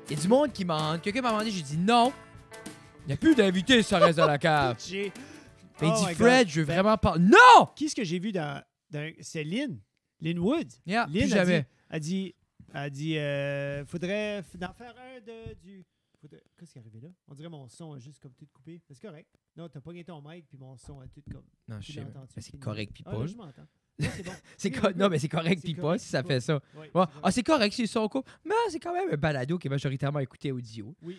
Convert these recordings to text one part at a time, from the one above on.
Il y a du monde qui demande. Quelqu'un m'a demandé, j'ai dit non. Il n'y a plus d'invités si ça reste dans la cave. Il dit Fred, je veux vraiment pas. Non! Qui est-ce que j'ai vu dans c'est Lynn Wood. Yeah, Lynn plus jamais. a dit faudrait en faire un du. Qu'est-ce qui est arrivé là? On dirait mon son a juste comme tout coupé. C'est correct. Non, t'as pogné ton mic puis mon son a tout comme. Non, je sais. C'est correct puis Ah, pas. là, je m'entends. Non, c'est bon. Non, mais c'est correct puis pas si ça fait ça. Ouais, Ouais. Ah, c'est correct si son couple. Mais c'est quand même un balado qui est majoritairement écouté audio. Oui.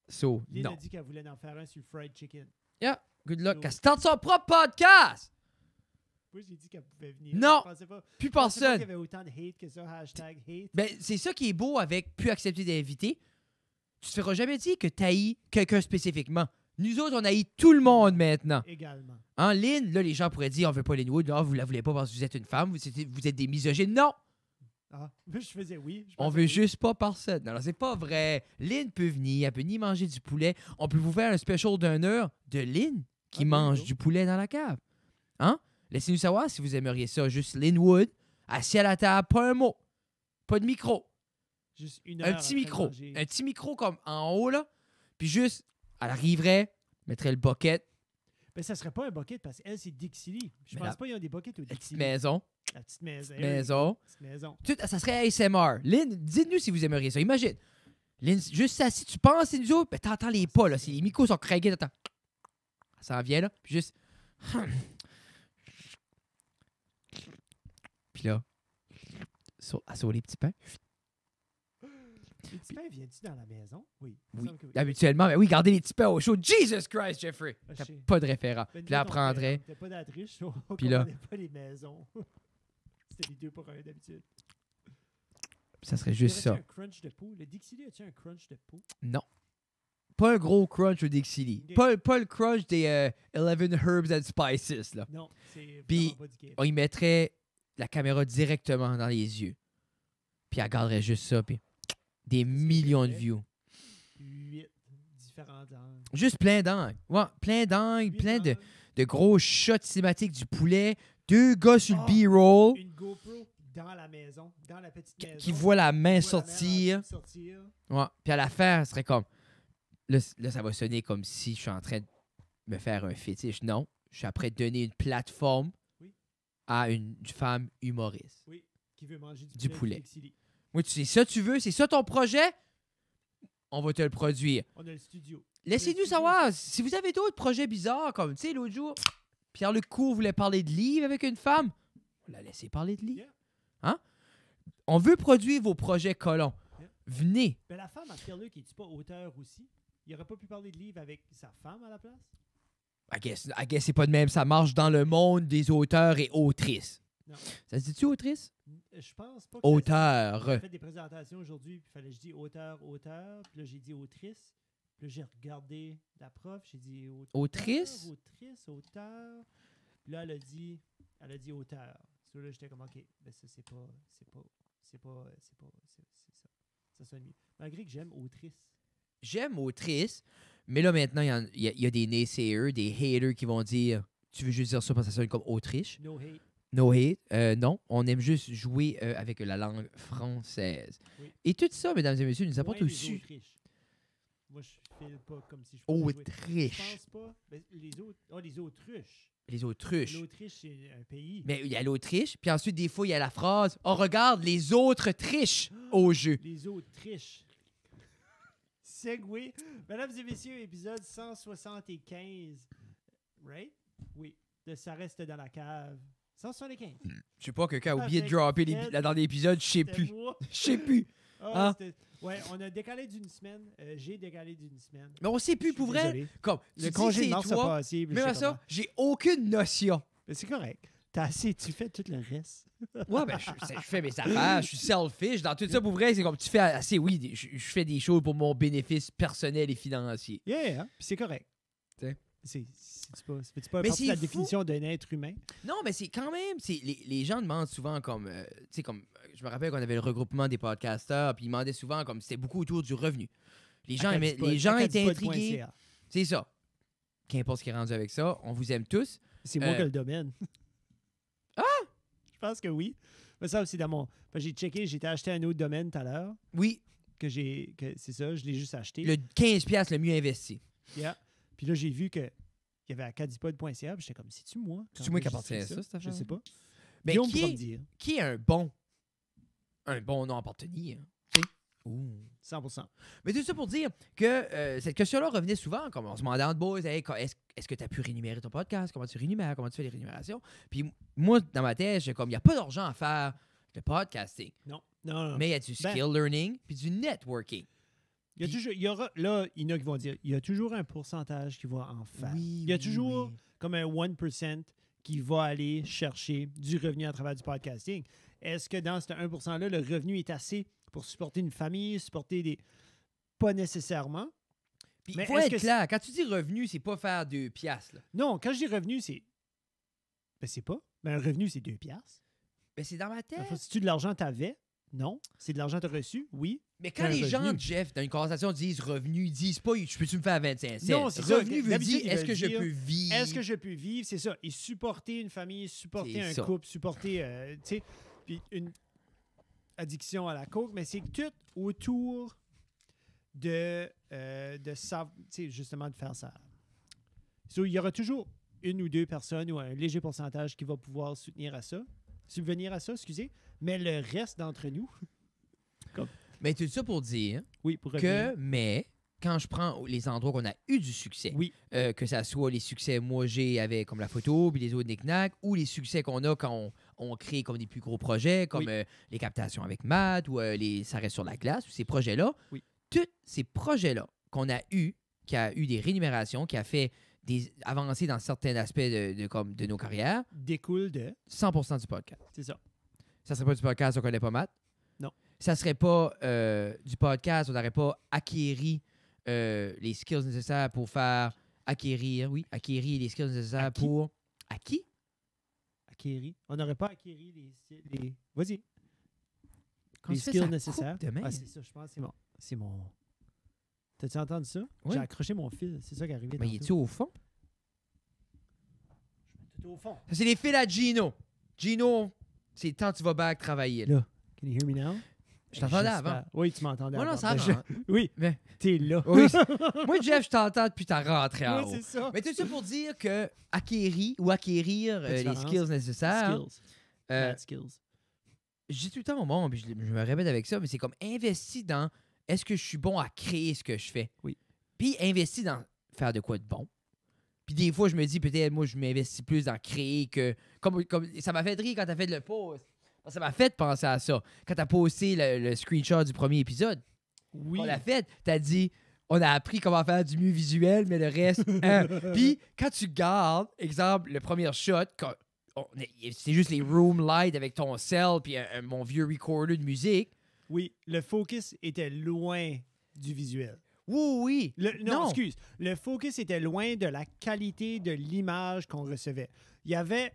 So, Lynn non. a dit qu'elle voulait en faire un sur fried chicken. Yeah, good luck. So- Elle starte son propre podcast! Moi, j'ai dit qu'elle pouvait venir. Non. Je pensais pas. Plus Je pensais pas qu'il y personne. avait autant de hate que ça. Hashtag hate. Ben, c'est ça qui est beau avec plus accepter d'invités. Tu te feras jamais dire que t'haïs quelqu'un spécifiquement. Nous autres, on haït tout le monde maintenant. Également. En ligne, là, les gens pourraient dire on veut pas Lynn Wood. Non, vous la voulez pas parce que vous êtes une femme. Vous êtes des misogynes. Non! Ah, moi, je faisais oui. On veut juste pas personne. Non, c'est pas vrai. Lynn peut venir. Elle peut ni manger du poulet. On peut vous faire un special d'une heure de Lynn qui mange du poulet dans la cave. Hein? Laissez-nous savoir si vous aimeriez ça. Juste Lynn Wood, assis à la table, pas un mot. Pas de micro. Juste une Un heure petit après micro. manger. Un petit micro comme en haut, là. Puis juste, elle arriverait, mettrait le bucket, Ben, ça serait pas un bucket parce qu'elle, c'est Dixie. Je Mais pense la- pas qu'ils ont des buckets au la Dixie. petite maison. La petite maison. Petite maison. Tout, ça serait ASMR. Lynn, dites-nous si vous aimeriez ça. Imagine. Lynn, juste ça, si tu penses, c'est nous autres, ben t'entends les pas, là. Si les micros sont craqués, t'entends. Ça en vient, là. Puis juste. Puis là. Elle sauve les petits pains. Les petits pains, viens-tu dans la maison? Oui. il me Oui. semble que oui. Habituellement, ben oui, gardez les petits pains au chaud. Jesus Christ, Jeffrey. Ah, T'as je sais. pas de référent. Ben, Puis là, elle nous autres, prendrait. on était pas dans la triche. On Puis là- comprenait pas les maisons. C'était les 2 pour 1 d'habitude. Ça serait juste Y aurait-tu ça. un crunch de peau? Le Dixie, as-tu un crunch de peau? Non. Pas un gros crunch au Dixie Lee. Ok. Pas le crunch des 11 Herbs and Spices, là. Non, c'est Puis- vraiment pas du game. On y mettrait la caméra directement dans les yeux. Puis elle garderait juste ça, puis des millions de fait. views. 8 différents angles. Juste plein d'angles. Ouais, plein d'angles, Huit plein angles. de gros shots cinématiques du poulet. 2 gars sur Ah! le B-roll Une GoPro dans la maison, dans la petite maison. qui voient la main On voit sortir. sortir. Ouais. Puis à la fin, ce serait comme... Là, ça va sonner comme si je suis en train de me faire un fétiche. Non, je suis après de donner une plateforme Oui. à une femme humoriste. Oui, qui veut manger Du poulet. Dixie Lee. Oui, c'est ça que tu veux? C'est ça ton projet? On va te le produire. On a le studio. Laissez-nous studio, savoir si vous avez d'autres projets bizarres, comme, tu sais, l'autre jour, Pierre-Luc Cour voulait parler de livres avec une femme. On l'a laissé parler de livres. Yeah. Hein? On veut produire vos projets colons. Yeah. Venez. Ben, la femme à Pierre-Luc, est-tu pas auteur aussi? Il aurait pas pu parler de livres avec sa femme à la place? I guess c'est pas de même. Ça marche dans le monde des auteurs et autrices. Non. Ça se dit-tu autrice? Je pense pas que Auteur. J'ai fait des présentations aujourd'hui, puis il fallait que je dise auteur. Puis là, j'ai dit autrice. Puis là, j'ai regardé la prof, j'ai dit Autrice? auteur. Puis là, elle a dit auteur. So là, j'étais comme, OK, ben ça, c'est ça. Ça sonne mieux. Malgré que j'aime autrice. J'aime autrice, mais là, maintenant, il y a des naysayers, des haters qui vont dire tu veux juste dire ça parce que ça sonne comme Autriche. No hate. No hate. Non, on aime juste jouer avec la langue française. Oui. Et tout ça, mesdames et messieurs, nous apporte Moins les aussi Autriches. Moi, je file pas comme si je pouvais jouer. Je Autriche. pense pas. Ben, les Autruches. Les Autruches. L'Autriche, c'est un pays. Mais il y a l'Autriche, puis ensuite, des fois, il y a la phrase on regarde les autres triches au jeu. Les Autriches. Segway. Mesdames et messieurs, épisode 175. Right? Oui. De Ça reste dans la cave. 175. Je sais pas, quelqu'un a oublié de Avec dropper Ted. dans l'épisode, je sais C'était plus. moi. Je sais plus. Ah, Hein? c'était- Ouais, on a décalé d'une semaine. J'ai décalé d'une semaine. Mais on sait plus, pour vrai. Désolé. Comme, tu Le dis congé que de c'est mars a toi, passé. puis même je à sais ça, comment. j'ai aucune notion. Mais c'est correct. T'as assez, tu fais tout le reste. Ouais, ben, je fais mes affaires, je suis selfish. Dans tout ça, pour vrai, c'est comme tu fais assez, oui, je fais des choses pour mon bénéfice personnel et financier. Yeah, hein? Puis c'est correct. T'sais. C'est pas, c'est pas Mais partie de la c'est fou. définition d'un être humain. Non, mais c'est quand même, les gens demandent souvent comme, tu sais, comme, je me rappelle qu'on avait le regroupement des podcasteurs, puis ils demandaient souvent comme, c'était beaucoup autour du revenu. Les gens étaient intrigués. Acadipod.ca. C'est ça. Qu'importe ce qui est rendu avec ça, on vous aime tous. C'est moi qui ai le domaine. Ah! Je pense que oui. Mais ça aussi dans mon. J'ai checké, j'ai été acheté un autre domaine tout à l'heure. Oui, c'est ça, je l'ai juste acheté. Le 15$ le mieux investi. Yeah. Puis là, j'ai vu qu'il y avait à cadipod.ca. J'étais comme, c'est-tu moi? C'est-tu moi qui appartient à ça, cette Je affaire? sais pas. Mais Guillaume pourra me dire. qui est un bon nom à appartenir? Tu sais? Ouh. 100%. Mais tout ça pour dire que cette question-là revenait souvent, comme on se demandait entre boys, hey, est-ce que tu as pu rémunérer ton podcast? Comment tu rémunères? Comment tu fais les rémunérations? Puis moi, dans ma tête, j'ai comme, il n'y a pas d'argent à faire le podcasting. Non. Mais il y a du skill learning puis du networking. Il y aura, là, il y en a qui vont dire, il y a toujours un pourcentage qui va en faire. Il y a toujours comme un 1% qui va aller chercher du revenu à travers du podcasting. Est-ce que dans ce 1%-là, le revenu est assez pour supporter une famille, supporter des... Pas nécessairement. Puis il faut être clair, quand tu dis revenu, c'est pas faire 2$. Là. Non, quand je dis revenu, c'est... Ben, c'est pas. Ben, un revenu, c'est 2$. Ben, c'est dans ma tête. Enfin, c'est-tu de l'argent que t'avais? Non. C'est de l'argent que t'as reçu? Oui. Mais quand les gens, Jeff, dans une conversation, disent revenu, ils disent pas « peux-tu me faire 25 cents? » Non, c'est ça. Revenu veut dire « est-ce que je peux vivre? » Est-ce que je peux vivre? C'est ça. Et supporter une famille, supporter un couple, supporter, tu sais, puis une addiction à la coke, mais c'est tout autour de ça, tu sais, justement, de faire ça. So, il y aura toujours une ou deux personnes ou un léger pourcentage qui va pouvoir subvenir à ça, mais le reste d'entre nous... Mais tout ça pour dire quand je prends les endroits qu'on a eu du succès, que ça soit les succès moi j'ai avec comme la photo, puis les autres knick-knack, ou les succès qu'on a quand on crée comme des plus gros projets, comme les captations avec Matt, ou ça reste sur la glace, ou ces projets-là, tous ces projets-là qu'on a eu, qui a eu des rémunérations, qui a fait des avancées dans certains aspects de nos carrières, découle de 100% du podcast. C'est ça. Ça serait pas du podcast, on connaît pas Matt. Non. Ça serait pas du podcast, on n'aurait pas acquéri les skills nécessaires pour acquérir les skills nécessaires pour... Acquis? Acquérir. On n'aurait pas acquéri les... Vas-y. Quand les skills nécessaires. C'est ça, je pense. C'est mon... T'as-tu entendu ça? Oui. J'ai accroché mon fil. C'est ça qui est arrivé. Mais il est-tu au fond? Je mets tout au fond. Ça, c'est les fils à Gino. Gino, c'est le temps que tu vas back travailler. Là. Can you hear me now? Je t'entendais avant. Oui, tu m'entendais avant. Non, ça va. Oui, mais t'es là. Oui, moi, Jeff, je t'entends depuis ta rentrée en haut. Oui, c'est ça. Mais tout ça pour dire que acquérir les skills nécessaires... Bad skills. Je dis tout le temps au monde, puis je me répète avec ça, mais c'est comme investi dans est-ce que je suis bon à créer ce que je fais? Oui. Puis investi dans faire de quoi de bon. Puis des fois, je me dis peut-être, moi, je m'investis plus dans créer que... Comme ça m'a fait rire quand t'as fait le post. Ça m'a fait penser à ça. Quand t'as posté le screenshot du premier épisode, on l'a fait, t'as dit, on a appris comment faire du mieux visuel, mais le reste... Puis quand tu gardes, exemple, le premier shot, c'est juste les room lights avec ton cell puis mon vieux recorder de musique. Oui, le focus était loin du visuel. Oui. Non, excuse. Le focus était loin de la qualité de l'image qu'on recevait. Il y avait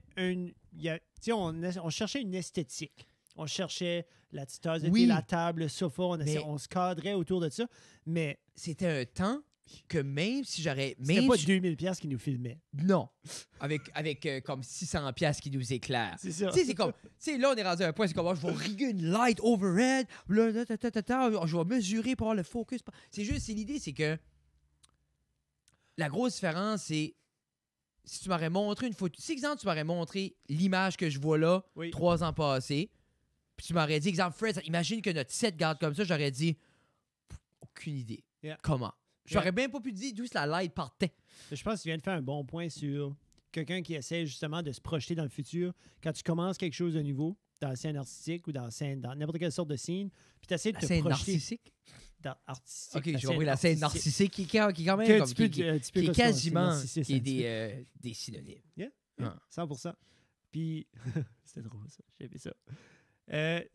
on cherchait une esthétique. On cherchait la petite tasse de thé, la table, le sofa. On se cadrait autour de ça. Mais c'était un temps que même si j'aurais... C'était pas 2000$ qui nous filmait. Non. Avec comme 600$ qui nous éclairent. C'est ça. Tu sais, c'est comme... Tu sais, là, on est rendu à un point, c'est comme, je vais riguer une light overhead, je vais mesurer pour avoir le focus. C'est l'idée, c'est que la grosse différence, c'est si tu m'aurais montré une photo... Si, exemple, tu m'aurais montré l'image que je vois là, 3 ans passés, puis tu m'aurais dit, exemple, Fred, imagine que notre set garde comme ça, j'aurais dit, aucune idée. Comment? J'aurais même pas pu dire d'où la light partait. Je pense que tu viens de faire un bon point sur quelqu'un qui essaie justement de se projeter dans le futur. Quand tu commences quelque chose de nouveau, dans la scène artistique ou dans n'importe quelle sorte de scène, puis tu essaies de te projeter... Narcissique? Artistique. OK, j'ai compris la scène narcissique qui est quand même... qui est quasiment des synonymes. Yeah, 100%. Puis, c'était drôle ça, j'ai aimé ça.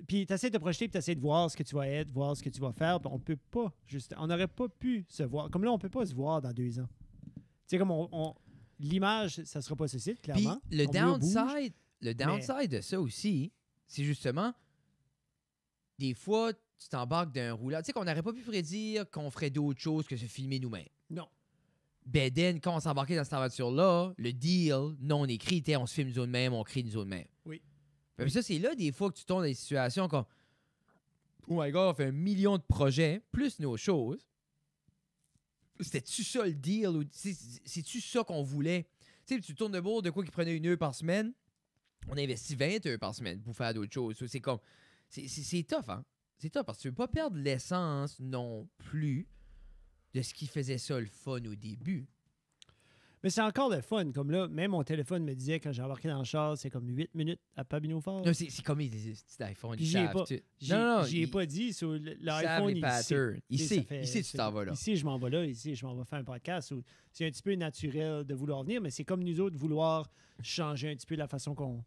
Puis tu essaies de te projeter, puis tu essaies de voir ce que tu vas être, voir ce que tu vas faire. Puis on peut pas, on n'aurait pas pu se voir. Comme là, on peut pas se voir dans 2 ans. Tu sais, comme l'image, ça sera pas ce site, clairement. Puis le downside de ça aussi, c'est justement, des fois, tu t'embarques d'un roulage. Tu sais, qu'on n'aurait pas pu prédire qu'on ferait d'autres choses que se filmer nous-mêmes. Non. Ben, quand on s'embarquait dans cette aventure-là, le deal non écrit était on se filme nous-mêmes, on crée nous-mêmes. Oui. Mais ça, c'est là, des fois, que tu tombes dans des situations comme oh my God, on fait 1 million de projets, plus nos choses. C'était-tu ça le deal? Ou c'est-tu ça qu'on voulait? Tu sais, tu tournes de bord de quoi qui prenait 1 heure par semaine. On investit 20 heures par semaine pour faire d'autres choses. C'est comme... C'est tough, hein? C'est tough parce que tu veux pas perdre l'essence non plus de ce qui faisait ça le fun au début. Mais c'est encore le fun. Comme là, même mon téléphone me disait quand j'ai embarqué dans le char, c'est comme 8 minutes à Papineau Fort. Non, c'est comme les petits iPhones. J'y ai pas dit. Sur l'iPhone, il sait. Tu t'en vas là. Ici, je m'en vais là. Ici, je m'en vais faire un podcast. C'est un petit peu naturel de vouloir venir, mais c'est comme nous autres vouloir changer un petit peu la façon qu'on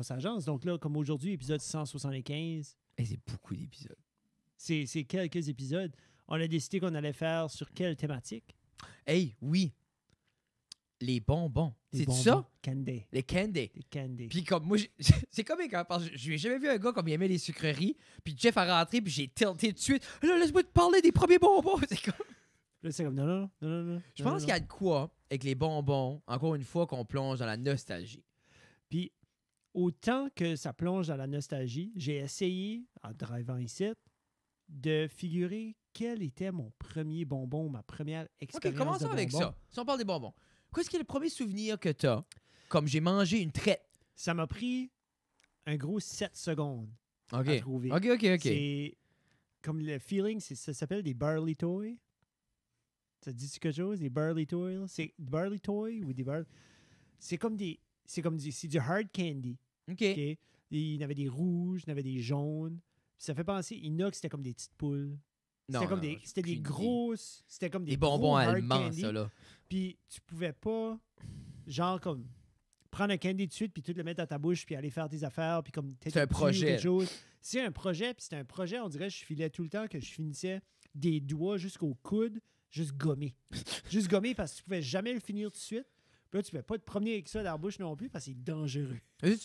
s'agence. Donc là, comme aujourd'hui, épisode 175. Et c'est beaucoup d'épisodes. C'est quelques épisodes. On a décidé qu'on allait faire sur quelle thématique? Hey, oui. Les bonbons. C'est ça? Candy. Les candy. Les candy. Puis comme moi, c'est comique, hein, parce que je n'ai jamais vu un gars comme il aimait les sucreries. Puis Jeff a rentré, puis j'ai tilté tout de suite. Là, laisse-moi te parler des premiers bonbons. C'est comme... Là, c'est comme non. Je pense qu'il y a de quoi avec les bonbons, encore une fois, qu'on plonge dans la nostalgie. Puis, autant que ça plonge dans la nostalgie, j'ai essayé, en drivant ici, de figurer quel était mon premier bonbon, ma première expérience. OK, commençons avec ça. Si on parle des bonbons. Qu'est-ce qui est le premier souvenir que tu as, comme j'ai mangé une traite? Ça m'a pris un gros 7 secondes à trouver. OK. C'est comme le feeling, ça s'appelle des Barley Toys. Ça te dit quelque chose? Des Barley Toys? C'est Barley Toys ou des Barley... C'est du hard candy. OK. Il y en avait des rouges, il y en avait des jaunes. Puis ça fait penser, Inox, c'était comme des petites poules. C'était des grosses... C'était comme des bonbons allemands, ça, là. Puis tu pouvais pas, genre, comme, prendre un candy de suite, puis tout le mettre dans ta bouche, puis aller faire tes affaires, puis comme... C'est un projet. C'est un projet, puis c'était un projet, on dirait, je filais tout le temps que je finissais des doigts jusqu'au coude, juste gommé. Juste gommé, parce que tu pouvais jamais le finir tout de suite. Puis là, tu pouvais pas te promener avec ça dans la bouche non plus, parce que c'est dangereux.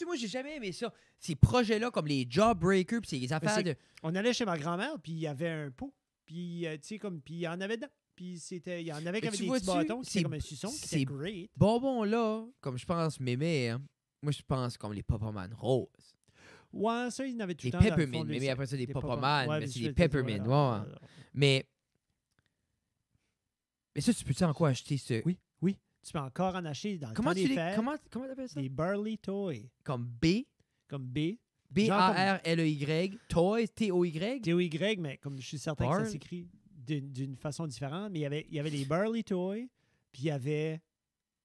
Moi, j'ai jamais aimé ça. Ces projets-là, comme les Jawbreakers, puis ces affaires de... On allait chez ma grand-mère, puis il y avait un pot, puis, tu sais, comme, puis il y en avait dedans. Puis il y en avait qui avaient des petits bâtons, c'était comme un suçon, c'était great. Bonbons-là, comme je pense Mémé, hein, moi je pense comme les Pepperman roses. Ouais, ça, il y en avait tout le temps. Les Peppermint, mais après ça, des Pepperman, mais c'est des Peppermint. Ouais. Mais ça, tu peux-tu encore acheter ce... Oui. Tu peux encore en acheter dans le temps des fêtes. Comment t'appelles ça? Des Barley Toys. Comme B? Comme B. B-A-R-L-E-Y. Toys, T-O-Y? T-O-Y, mais comme je suis certain que ça s'écrit d'une façon différente. Mais il y avait des Barley Toys, puis il y avait...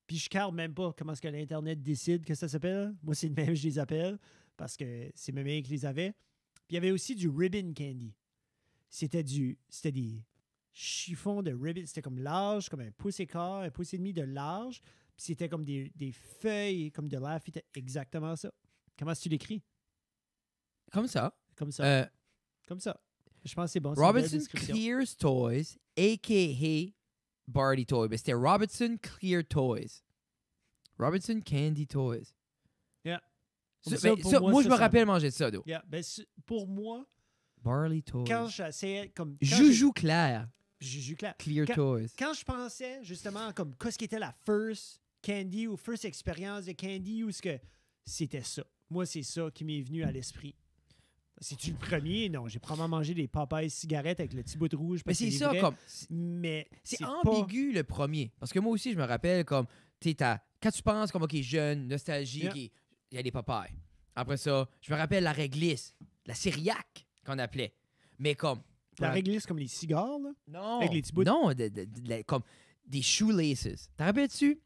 Puis je ne même pas comment est-ce que l'Internet décide que ça s'appelle. Moi, c'est le même, je les appelle, parce que c'est mes mains qui les avaient. Puis il y avait aussi du Ribbon Candy. C'était des chiffons de ribbon. C'était comme large, comme un pouce et quart, un pouce et demi de large. Puis c'était comme des feuilles, comme de l'air. Exactement ça. Comment est-ce que tu l'écris? Comme ça. Comme ça. Comme ça. Je pense que c'est bon. Robinson Clear Toys, a.k.a. Barley Toy. Mais c'était Robinson Clear Toys. Robinson Candy Toys. Yeah. Moi, je me rappelle manger de ça, d'eau. Yeah. Ben, pour moi, Barley Toys. Quand j'essayais comme... Joujou clair. Joujou clair. Clear Toys. Quand je pensais, justement, comme qu'est-ce qui était la first candy ou first expérience de candy ou ce que c'était ça. Moi, c'est ça qui m'est venu à l'esprit. C'est-tu le premier? Non, j'ai probablement mangé des Popeyes cigarettes avec le petit bout de rouge. Mais c'est ça, comme... Mais c'est ambigu, le premier. Parce que moi aussi, je me rappelle, comme... Quand tu penses, comme, OK, jeune, nostalgie, yeah. Il y a des Popeyes. Après ça, je me rappelle la réglisse, la Syriac, qu'on appelait. Mais comme... La réglisse comme les cigares, là? Non. Avec les petits bouts Non, comme des shoelaces. T'en rappelles-tu?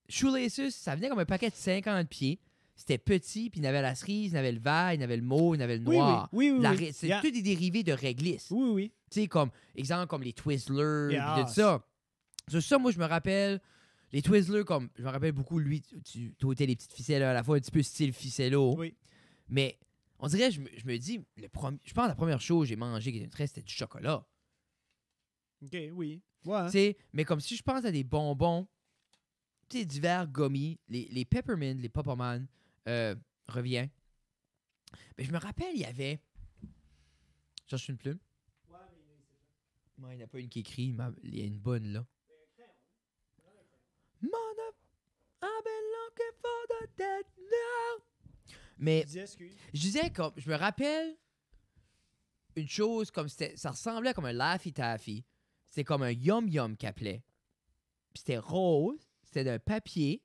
Shoelaces, ça venait comme un paquet de 50 pieds. C'était petit, puis il y avait la cerise, il y avait le vert, il y avait le mauve, il y avait le noir. Oui. C'est tous des dérivés de réglisse. Oui. Tu sais, comme, exemple, comme les Twizzlers, puis tout ça. Sur ça, moi, je me rappelle, les Twizzlers, comme, je me rappelle beaucoup, lui, tu ôtais les petites ficelles à la fois, un petit peu style ficello. Oui. Mais, on dirait, je me dis, je pense que la première chose que j'ai mangé qui était une traite, c'était du chocolat. OK, oui. Ouais. Tu sais, mais comme si je pense à des bonbons, tu sais, divers gommis, les Peppermint, les Popperman, revient. Mais je me rappelle, il y avait... Je cherche une plume. Ouais, il n'y en a pas une qui écrit, mais il y a une bonne, là. Mother, I've been looking for the dead now. Mais je disais, comme, je me rappelle, une chose comme ça ressemblait comme un Laffy Taffy. C'était comme un Yum Yum qu'il appelait. Puis c'était rose, c'était d'un papier,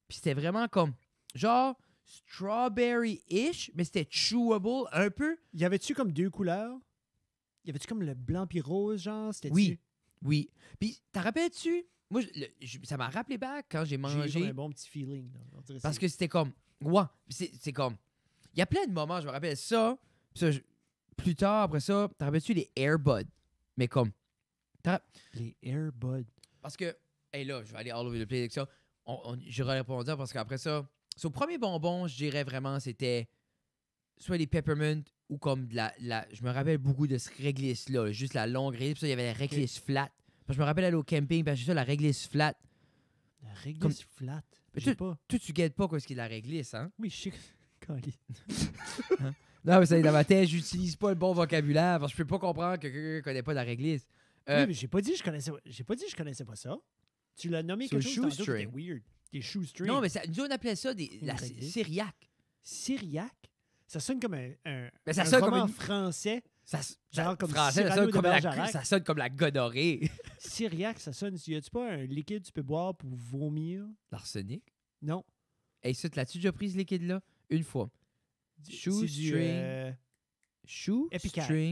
puis c'était vraiment comme genre strawberry-ish, mais c'était chewable un peu. Y avait-tu comme 2 couleurs? Y avait-tu comme le blanc puis rose, genre? Oui. Puis, t'en rappelles-tu? Moi, ça m'a rappelé back quand j'ai mangé. J'ai eu un bon petit feeling. Là. Parce que c'était comme... Ouais, c'est comme... Il y a plein de moments, je me rappelle ça. Plus tard, après ça, t'en rappelles-tu les Airbuds? Mais comme... Les Airbuds. Parce que... Hey là, je vais aller all over the place avec ça. J'aurais répondu parce qu'après ça... Au premier bonbon, je dirais vraiment, c'était soit les peppermint ou comme de la... Je me rappelle beaucoup de ce réglisse-là, juste la longue réglisse. Puis ça, il y avait la réglisse flat. Parce que je me rappelle aller au camping, puis j'ai ça, la réglisse flat. La réglisse flat? Toi, tu guettes pas quoi ce qui est la réglisse, hein? Oui, je sais. Hein? Non, mais ça, dans ma tête, j'utilise pas le bon vocabulaire, parce que je peux pas comprendre que quelqu'un connaît pas la réglisse. Oui, mais j'ai pas dit que je connaissais pas ça. Tu l'as nommé quelque chose tantôt, c'était weird. Des shoestrings. Non, mais nous, on appelait ça la syriaque. Syriaque? Ça sonne comme un roman français. Genre comme français, ça sonne comme la gonorrhée. Syriaque, ça sonne... Y a-tu pas un liquide que tu peux boire pour vomir? L'arsenic? Non. Hey, ça, l'as-tu déjà pris ce liquide-là? Une fois. Shoestring.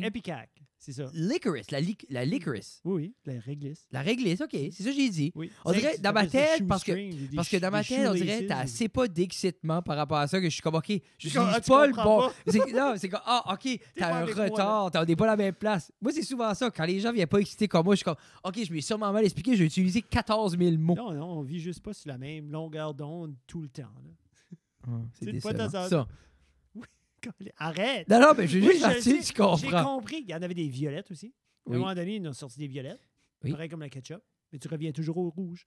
Epicac, c'est ça. Licorice, la licorice. Oui, la réglisse. La réglisse, OK, c'est ça que j'ai dit. Oui. On dirait, dans ma tête, parce que dans ma tête, on dirait, t'as assez pas d'excitement par rapport à ça que je suis comme, OK, je suis pas le bon. Non, c'est comme, OK, t'as un retard, on n'est pas à la même place. Moi, c'est souvent ça, quand les gens viennent pas exciter comme moi, je suis comme, OK, je m'ai sûrement mal expliqué, j'ai utilisé 14 000 mots. Non, on vit juste pas sur la même longueur d'onde tout le temps. C'est décevant. Ça. Arrête! Non, mais je veux juste tu comprends. J'ai compris. Il y en avait des violettes aussi. À un moment donné, ils ont sorti des violettes. Pareil comme la ketchup. Mais tu reviens toujours au rouge.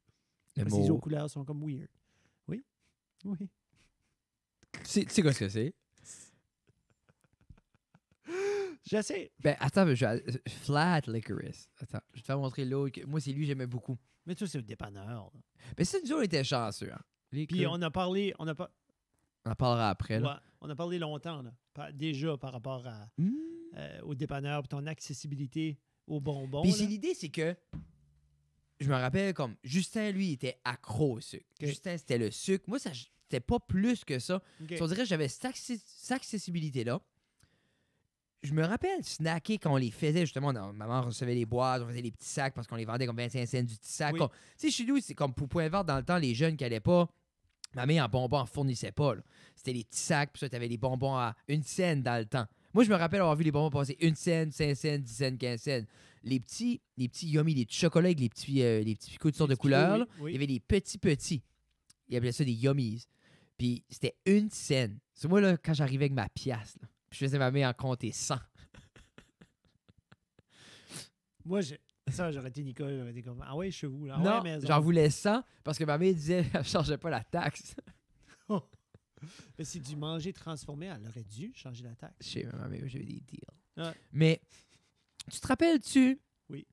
Parce que les autres couleurs sont comme weird. Oui. Tu sais quoi ce que c'est? Je sais. Ben, attends, flat licorice. Attends, je vais te faire montrer l'autre. Moi, c'est lui que j'aimais beaucoup. Mais toi, c'est le dépanneur. Mais ça, nous autres, on était chanceux. Hein. Puis on a parlé... On en parlera après. Là. Ouais, on a parlé longtemps, là, déjà par rapport au dépanneur et ton accessibilité aux bonbons. Puis l'idée, c'est que je me rappelle comme Justin, lui, il était accro au sucre. Okay. Justin, c'était le sucre. Moi, c'était pas plus que ça. Okay. On dirait que j'avais cette accessibilité-là. Je me rappelle snacker quand on les faisait, justement. Maman recevait les boîtes, on faisait les petits sacs parce qu'on les vendait comme 25 cents du petit sac. Oui. Tu sais, chez nous, c'est comme pour point vert dans le temps, les jeunes qui n'allaient pas. Ma mère en bonbons en fournissait pas. C'était les petits sacs, puis ça, tu avais les bonbons à 1 cent dans le temps. Moi, je me rappelle avoir vu les bonbons passer 1 cent, 5 cents, 10 cents, 15 cents. Les petits yummy, les petits chocolats avec les petits picots de sortes de couleurs. Oui. Il y avait des petits. Ils appelaient ça des yummies. Puis c'était 1 cent. C'est moi, là, quand j'arrivais avec ma pièce, là, je faisais ma mère en compter 100. Moi, j'aurais été Nicole, j'aurais été comme, ah ouais, chez vous, là. Non, ouais, j'en voulais 100 parce que ma mère disait qu'elle ne changeait pas la taxe. Mais c'est du manger transformé, elle aurait dû changer la taxe. Chez ma mère, j'avais des deals. Ouais. Mais, tu te rappelles-tu? Oui.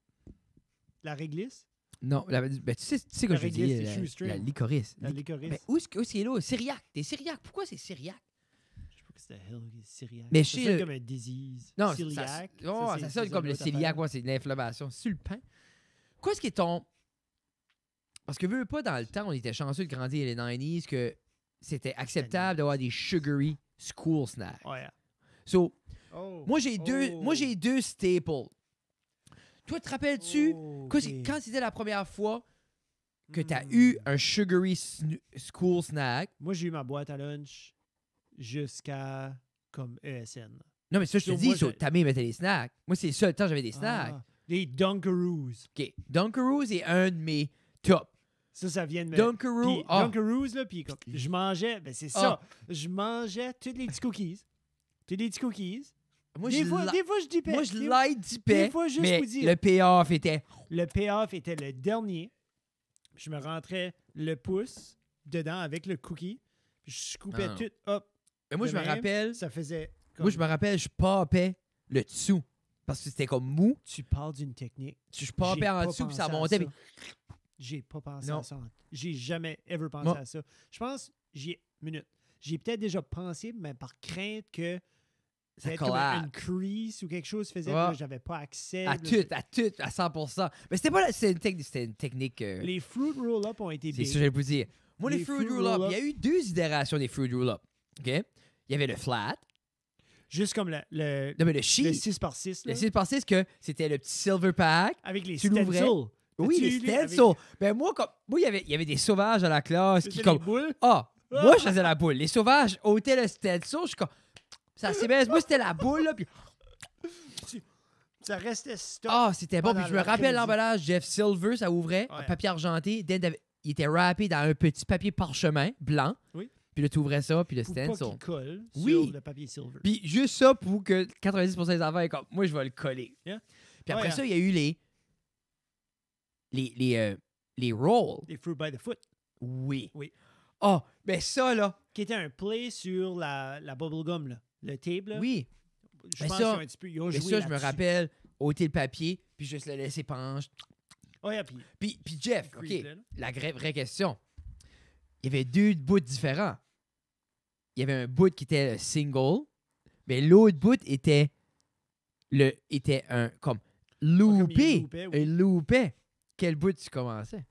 La réglisse? Non, tu sais que je dis, la licorice. La licorice. Mais où est-ce là? Syriaque. T'es syriaque. Pourquoi c'est syriaque? C'était syriaque. Mais ça sonne comme un disease. Non, celiac. Ça sonne comme le celiac. Moi, c'est de l'inflammation. C'est le pain. Quoi, ce qui est ton... Parce que, veux pas, dans le temps, on était chanceux de grandir les 90s que c'était acceptable d'avoir des sugary school snacks. Oh, yeah. So, moi, j'ai deux staples. Toi, te rappelles-tu quand c'était la première fois que tu as eu un sugary school snack? Moi, j'ai eu ma boîte à lunch jusqu'à comme ESN. Non, mais ça, je te dis, ta mère mettait des snacks. Moi, c'est le seul temps que j'avais des snacks. Les Dunkaroos. OK. Dunkaroos est un de mes top. Ça vient de me... Dunkaroos. Dunkaroos, là, puis je mangeais... Ben, c'est ça. Je mangeais tous les petits cookies. Moi, des fois, je dipais. Moi, je l'aide dipais, des fois, juste mais pour dire, le payoff était... Le payoff était le dernier. Je me rentrais le pouce dedans avec le cookie. Puis je coupais tout, hop. Mais moi, je me rappelle... Ça faisait... Moi, je me rappelle, je papais le dessous. Parce que c'était comme mou. Tu parles d'une technique. Je papais en dessous, puis ça montait. Puis... J'ai pas pensé à ça. J'ai jamais, ever pensé à ça. Je pense, j'ai peut-être déjà pensé, mais par crainte que ça allait être comme une crease ou quelque chose faisait, là, j'avais pas accès. À 100%. Mais c'était une technique... Les Fruit Roll-Up ont été big. C'est ça que j'allais vous dire. Moi, les Fruit Roll-Up, il y a eu 2 itérations des Fruit Roll-Up. OK? Il y avait le flat. Juste comme le sheet. Le 6x6. Le 6x6, que c'était le petit silver pack. Avec les stencils. Oui, les stencils. Ben moi, il y avait des sauvages à la classe qui comme... boules? Moi, je faisais la boule. Les sauvages ôtaient le stencil. Je suis comme... Ça c'est bien. Moi, c'était la boule, là, puis... Ça restait stop. C'était bon. Puis je me rappelle l'emballage Jeff Silver, ça ouvrait, en papier argenté. Il était wrappé dans un petit papier parchemin blanc. Oui. Puis là, tu ouvrais ça, puis le pour stencil. Pas qu'il colle sur le papier silver. Puis juste ça pour que 90% des enfants aient comme, moi, je vais le coller. Yeah. Puis après ça, il y a eu les rolls. Les Fruit by the Foot. Oui. Oui. Ben ça, là. Qui était un play sur la bubblegum, là. Le tape, là. Oui. Je pense un petit peu. Ils ont joué ça, je me rappelle, ôter le papier, puis juste le laisser pencher. Puis Jeff, OK, la vraie question. Il y avait 2 bouts différents. Il y avait un bout qui était single, mais l'autre bout était un comme loopé. Un loopé. Quel bout tu commençais?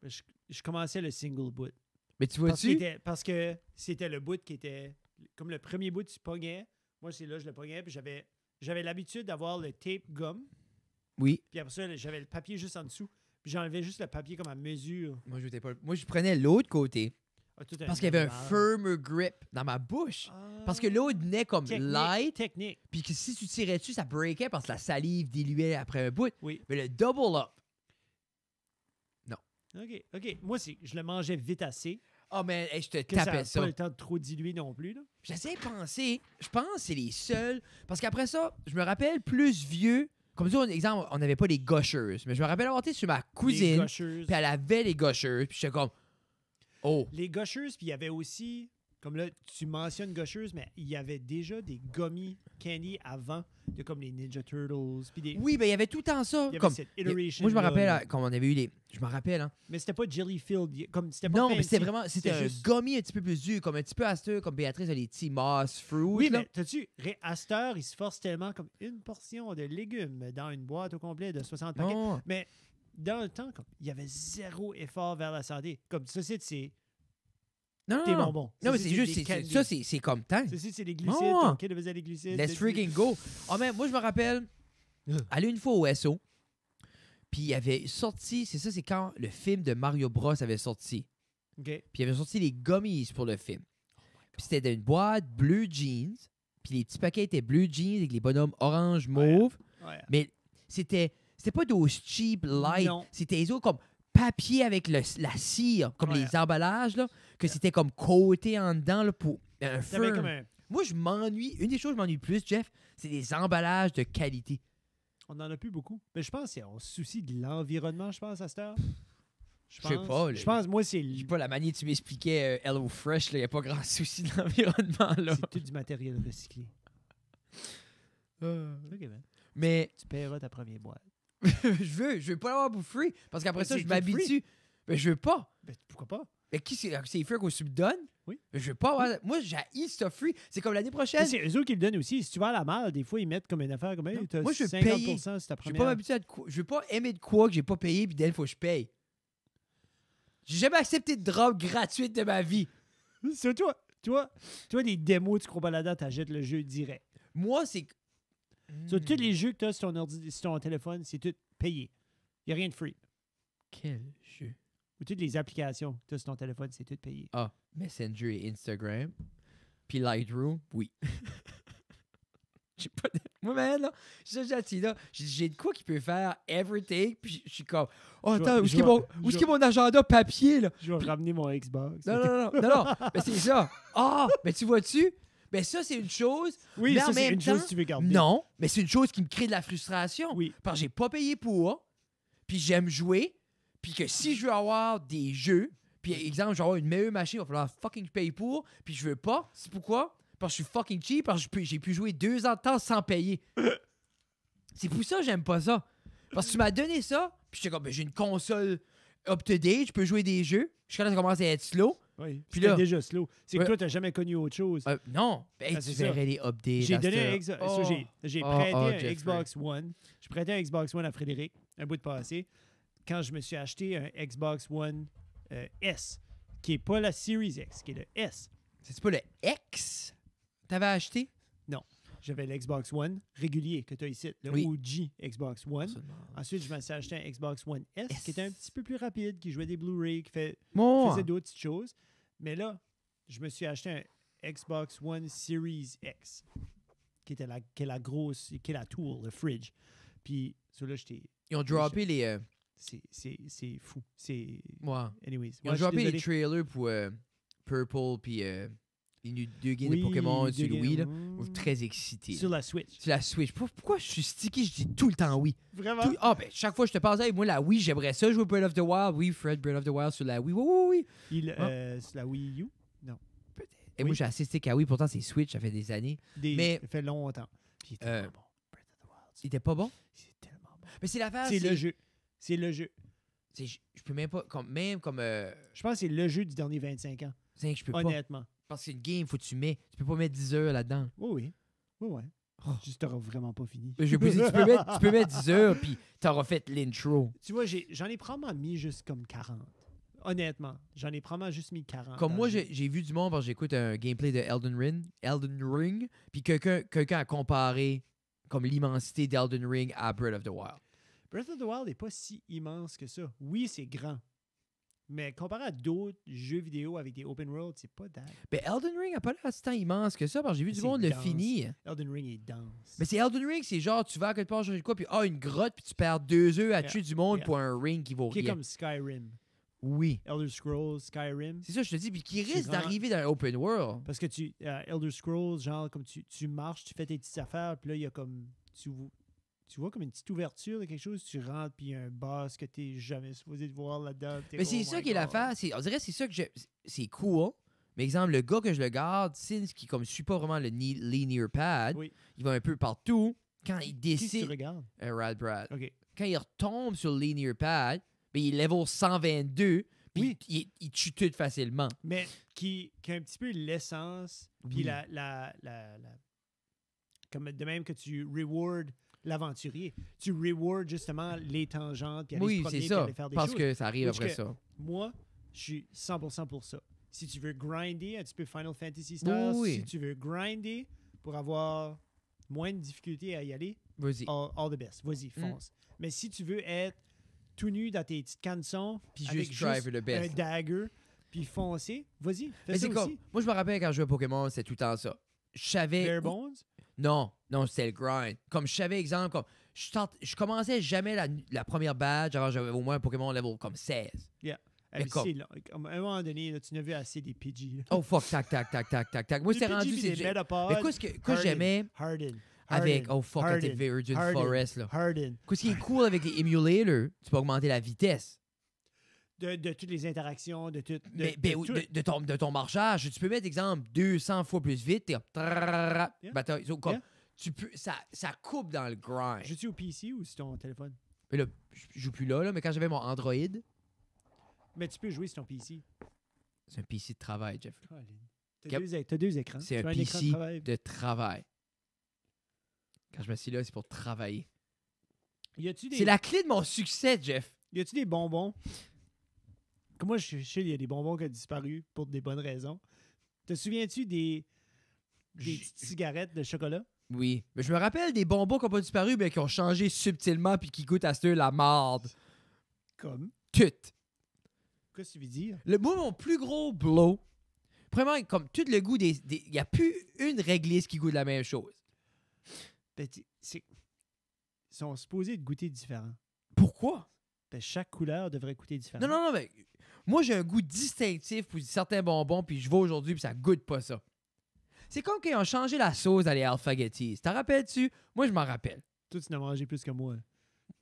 Je commençais le single boot. Mais tu vois-tu? Parce que c'était le bout qui était... Comme le premier bout, tu pognais. Moi, c'est là, je le pognais. Puis j'avais l'habitude d'avoir le tape gomme. Oui. Puis après ça, j'avais le papier juste en dessous. Puis j'enlevais juste le papier comme à mesure. Moi, je prenais l'autre côté. Parce qu'il y avait un firmer grip dans ma bouche. Parce que l'autre venait comme light. Technique. Puis que si tu tirais dessus, ça breakait parce que la salive diluait après un bout. Oui. Mais le double up, non. OK. Moi, je le mangeais vite assez. Mais je te tapais ça. Pas le temps de trop diluer non plus. Là. J'essaie de penser. Je pense que c'est les seuls. Parce qu'après ça, je me rappelle plus vieux. Comme ça, exemple, on n'avait pas les gushers. Mais je me rappelle avoir été sur ma cousine. Puis elle avait les gushers. Puis j'étais comme... Les gushers, puis il y avait aussi... Comme là, tu mentionnes gushers, mais il y avait déjà des gummy candy avant, de comme les Ninja Turtles. Puis Oui, ben il y avait tout le temps ça. Il y avait cette iteration. Moi, je me rappelle, comme on avait eu les... Je me rappelle, hein. Mais c'était pas Jelly Filled. Non, mais c'était vraiment... C'était un gummy un petit peu plus dur, comme un petit peu asteux, comme Béatrice a les petits moss fruit. Oui, mais t'as-tu... Astor, il se force tellement comme une portion de légumes dans une boîte au complet de 60 paquets. Non. Mais dans le temps, comme, il y avait zéro effort vers la santé. Comme ça, c'est... Non, bonbons. Non, mais c'est juste, ça, c'est comme tant. C'est les glucides. OK, de faisait les glucides. Let's freaking go. Mais moi, je me rappelle, aller une fois au SO, puis il avait sorti, c'est quand le film de Mario Bros avait sorti. OK. Puis il avait sorti les gummies pour le film. Puis c'était dans une boîte bleu jeans, puis les petits paquets étaient bleu jeans avec les bonhommes orange, mauve. Ouais. Mais c'était pas d'ose cheap light. Non. C'était les autres comme papier avec la cire, comme les emballages, là, que c'était comme coaté en dedans là, pour un firm. Moi, je m'ennuie. Une des choses que je m'ennuie le plus, Jeff, c'est des emballages de qualité. On n'en a plus beaucoup. Mais je pense qu'on se soucie de l'environnement, je pense, à cette heure. Je sais pas. Je pense, moi, c'est... Je sais pas, la manière dont tu m'expliquais Hello Fresh, il n'y a pas grand souci de l'environnement, là. C'est tout du matériel recyclé. OK, man. Mais... Tu paieras ta première boîte. je veux pas l'avoir pour free, parce qu'après ça, je m'habitue. Mais je veux pas. Ben, pourquoi pas? Mais qui c'est free qu'on subdonne? Oui. Je veux pas avoir... Moi, j'ai ce free. C'est comme l'année prochaine. C'est eux autres qui le donnent aussi. Si tu vas à la malle, des fois, ils mettent comme une affaire comme hey, moi, je veux 50% payer. sur ta première. Je veux pas m'habituer à quoi. Je veux pas aimer de quoi que j'ai pas payé, puis d'elle, faut que je paye. J'ai jamais accepté de drop gratuite de ma vie. C'est toi, des démos, tu crois pas là-dedans, t'achètes le jeu direct. Moi, c'est... Sur tous les jeux que tu as sur ton téléphone, c'est tout payé. Il n'y a rien de free. Quel jeu? Ou toutes les applications que tu as sur ton téléphone, c'est tout payé. Messenger et Instagram. Puis Lightroom, oui. J'ai pas de... Moi, man, là, j'ai de quoi qui peut faire everything. Puis je suis comme, attends, où est-ce qu'il y a mon agenda papier, là? Je vais ramener mon Xbox. Non. Mais c'est ça. Mais tu vois-tu? Ben ça, c'est une chose. Oui, mais ça, c'est une chose que tu veux garder. Non, mais c'est une chose qui me crée de la frustration. Oui. Parce que j'ai pas payé pour, puis j'aime jouer, puis que si je veux avoir des jeux, puis exemple, je veux avoir une meilleure machine, il va falloir fucking payer pour, puis je veux pas. C'est pourquoi? Parce que je suis fucking cheap, parce que j'ai pu jouer 2 ans de temps sans payer. C'est pour ça que j'aime pas ça. Parce que tu m'as donné ça, puis j'étais comme, j'ai une console up-to-date, je peux jouer des jeux. Jusqu'à là, ça commence à être slow. Oui. Puis C'était là, déjà slow. C'est que ouais. toi, t'as jamais connu autre chose. Non, ben, Ah, tu c'est ça. verrais les updates. J'ai à donné cette un heure. j'ai prêté un Jeffrey. Xbox One. Je prêtais un Xbox One à Frédéric, un bout de passé, quand je me suis acheté un Xbox One S, qui n'est pas la Series X, qui est le S. C'est pas le X t'avais acheté? Non. J'avais l'Xbox One régulier que tu as ici, le Oui. OG Xbox One. Ensuite, je me suis acheté un Xbox One S, qui était un petit peu plus rapide, qui jouait des Blu-ray, qui faisait d'autres petites choses. Mais là, je me suis acheté un Xbox One Series X, qui est la grosse, qui est la tool, le fridge. Puis, là, Ils ont droppé les... c'est fou. C'est... Ouais. Anyways. Ils ont droppé les trailers pour Purple puis les deux games de Pokémon sur le Wii. Là. Je suis très excité. Sur la Switch. Sur la Switch. Pourquoi je suis sticky? Je dis tout le temps oui. Vraiment? Ben, chaque fois que je te parle, hey, moi, la Wii, j'aimerais ça jouer Breath of the Wild. Oui, Fred, Breath of the Wild sur la Wii. Oui. Sur la Wii U? Non. Peut-être. Et moi, j'ai assez stick à Wii. Pourtant, c'est Switch, ça fait des années. Mais ça fait longtemps. Puis il était pas bon. Breath of the Wild. Il était pas bon? C'est tellement bon. Mais c'est l'affaire. C'est le jeu. C'est le jeu. Je peux même pas... Même comme... Je pense que c'est le jeu du dernier 25 ans. Je peux pas. Honnêtement. Parce que c'est une game, faut que tu mets. Tu peux pas mettre 10 heures là-dedans. Oui. Oh. Juste, t'auras vraiment pas fini. Tu peux mettre 10 heures, puis t'auras fait l'intro. Tu vois, j'en ai probablement mis juste comme 40. Honnêtement, j'en ai probablement juste mis 40. Comme moi, j'ai vu du monde parce que j'écoute un gameplay de Elden Ring, puis quelqu'un a comparé comme l'immensité d'Elden Ring à Breath of the Wild. Breath of the Wild n'est pas si immense que ça. Oui, c'est grand. Mais comparé à d'autres jeux vidéo avec des open world, c'est pas dingue. Ben, Elden Ring n'a pas l'air si tant immense que ça, parce que j'ai vu du monde le finir. Elden Ring est dense. Mais c'est Elden Ring, c'est genre, tu vas à quelque part changer de quoi, puis une grotte, puis tu perds 2 heures à tuer du monde pour un ring qui vaut rien. Qui est comme Skyrim. Oui. Elder Scrolls, Skyrim. C'est ça, je te dis, puis qui risque d'arriver dans un open world. Parce que Elder Scrolls, genre, comme tu marches, tu fais tes petites affaires, puis là, il y a comme... Tu vois comme une petite ouverture de quelque chose, tu rentres, puis il y a un boss que tu n'es jamais supposé de voir là-dedans. Mais c'est ça qui est l'affaire. On dirait que c'est ça que c'est cool. Mais exemple, le gars que je le garde, Sins, qui comme suit pas vraiment le linear pad, il va un peu partout. Quand il décide... Qui tu regardes? Rad Brad. OK. Quand il retombe sur le linear pad, ben, il est level 122, puis il tue tout facilement. Mais qui a un petit peu l'essence, puis comme de même que tu reward l'aventurier. Tu reward justement les tangentes, puis aller se promener, puis aller faire des choses. Parce que ça arrive après ça. Moi, je suis 100% pour ça. Si tu veux grinder un petit peu Final Fantasy style, si tu veux grinder pour avoir moins de difficultés à y aller, vas-y. All the best. Vas-y, fonce. Mais si tu veux être tout nu dans tes petites cançons, puis avec juste un dagger, puis foncer, vas-y, fais ça aussi. Moi, je me rappelle quand je jouais à Pokémon, c'était tout le temps ça. Je savais... Bare Bones? Non, c'était le grind. Comme je savais, exemple, comme je commençais jamais la première badge avant j'avais au moins un Pokémon level comme 16. Yeah. À un moment donné, là, tu n'as vu assez des Pidgey. Oh fuck, tac. Moi, c'était rendu... Mais quoi j'aimais... Harden. Avec, c'était Virgin Forest, là. Harden. Ce qui est cool avec les emulators, tu peux augmenter la vitesse. De toutes les interactions, de tout. De ton marchage. Tu peux mettre, exemple, 200 fois plus vite. T'es bataille. Tu peux, ça coupe dans le grind. Joues-tu au PC ou sur ton téléphone? Mais là, je joue plus là, mais quand j'avais mon Android... Mais tu peux jouer sur ton PC. C'est un PC de travail, Jeff. T'as deux écrans. C'est un PC de travail. Quand je me suis là, c'est pour travailler. C'est la clé de mon succès, Jeff. Y a-tu des bonbons? Comme moi, je sais, il y a des bonbons qui ont disparu pour des bonnes raisons. Te souviens-tu des petites cigarettes de chocolat? Oui. Mais je me rappelle des bonbons qui n'ont pas disparu, mais qui ont changé subtilement puis qui goûtent à ce la marde. Comme? Tout. Qu'est-ce que tu veux dire? Moi, mon plus gros blow, premièrement, comme tout le goût il n'y a plus une réglisse qui goûte la même chose. Ben, ils sont supposés de goûter différent. Pourquoi? Ben, chaque couleur devrait goûter différent. Non, mais moi, j'ai un goût distinctif pour certains bonbons, puis je vais aujourd'hui, puis ça goûte pas ça. C'est comme quand ils ont changé la sauce dans les Alphagettis. T'en rappelles-tu? Moi, je m'en rappelle. Toi, tu n'as mangé plus que moi.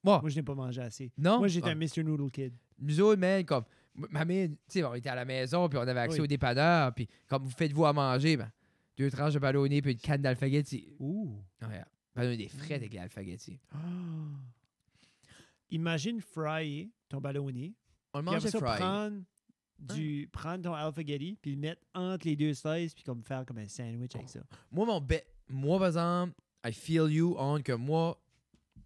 Moi, je n'ai pas mangé assez. Non? Moi, j'étais un Mr. Noodle Kid. Nous autres, man, comme... Ma mère, tu sais, on était à la maison, puis on avait accès au dépanneur, puis comme vous faites-vous à manger, ben, 2 tranches de ballonné, puis une canne d'Alphagetti. Ouh! Ouais, ballonné des frites avec l'Alphagetti. Imagine fryer ton ballonné. On le mangeait fry. prendre ton Alpha-Getty puis le mettre entre les deux slices puis comme faire comme un sandwich avec ça. Moi, par exemple, I feel you on que moi,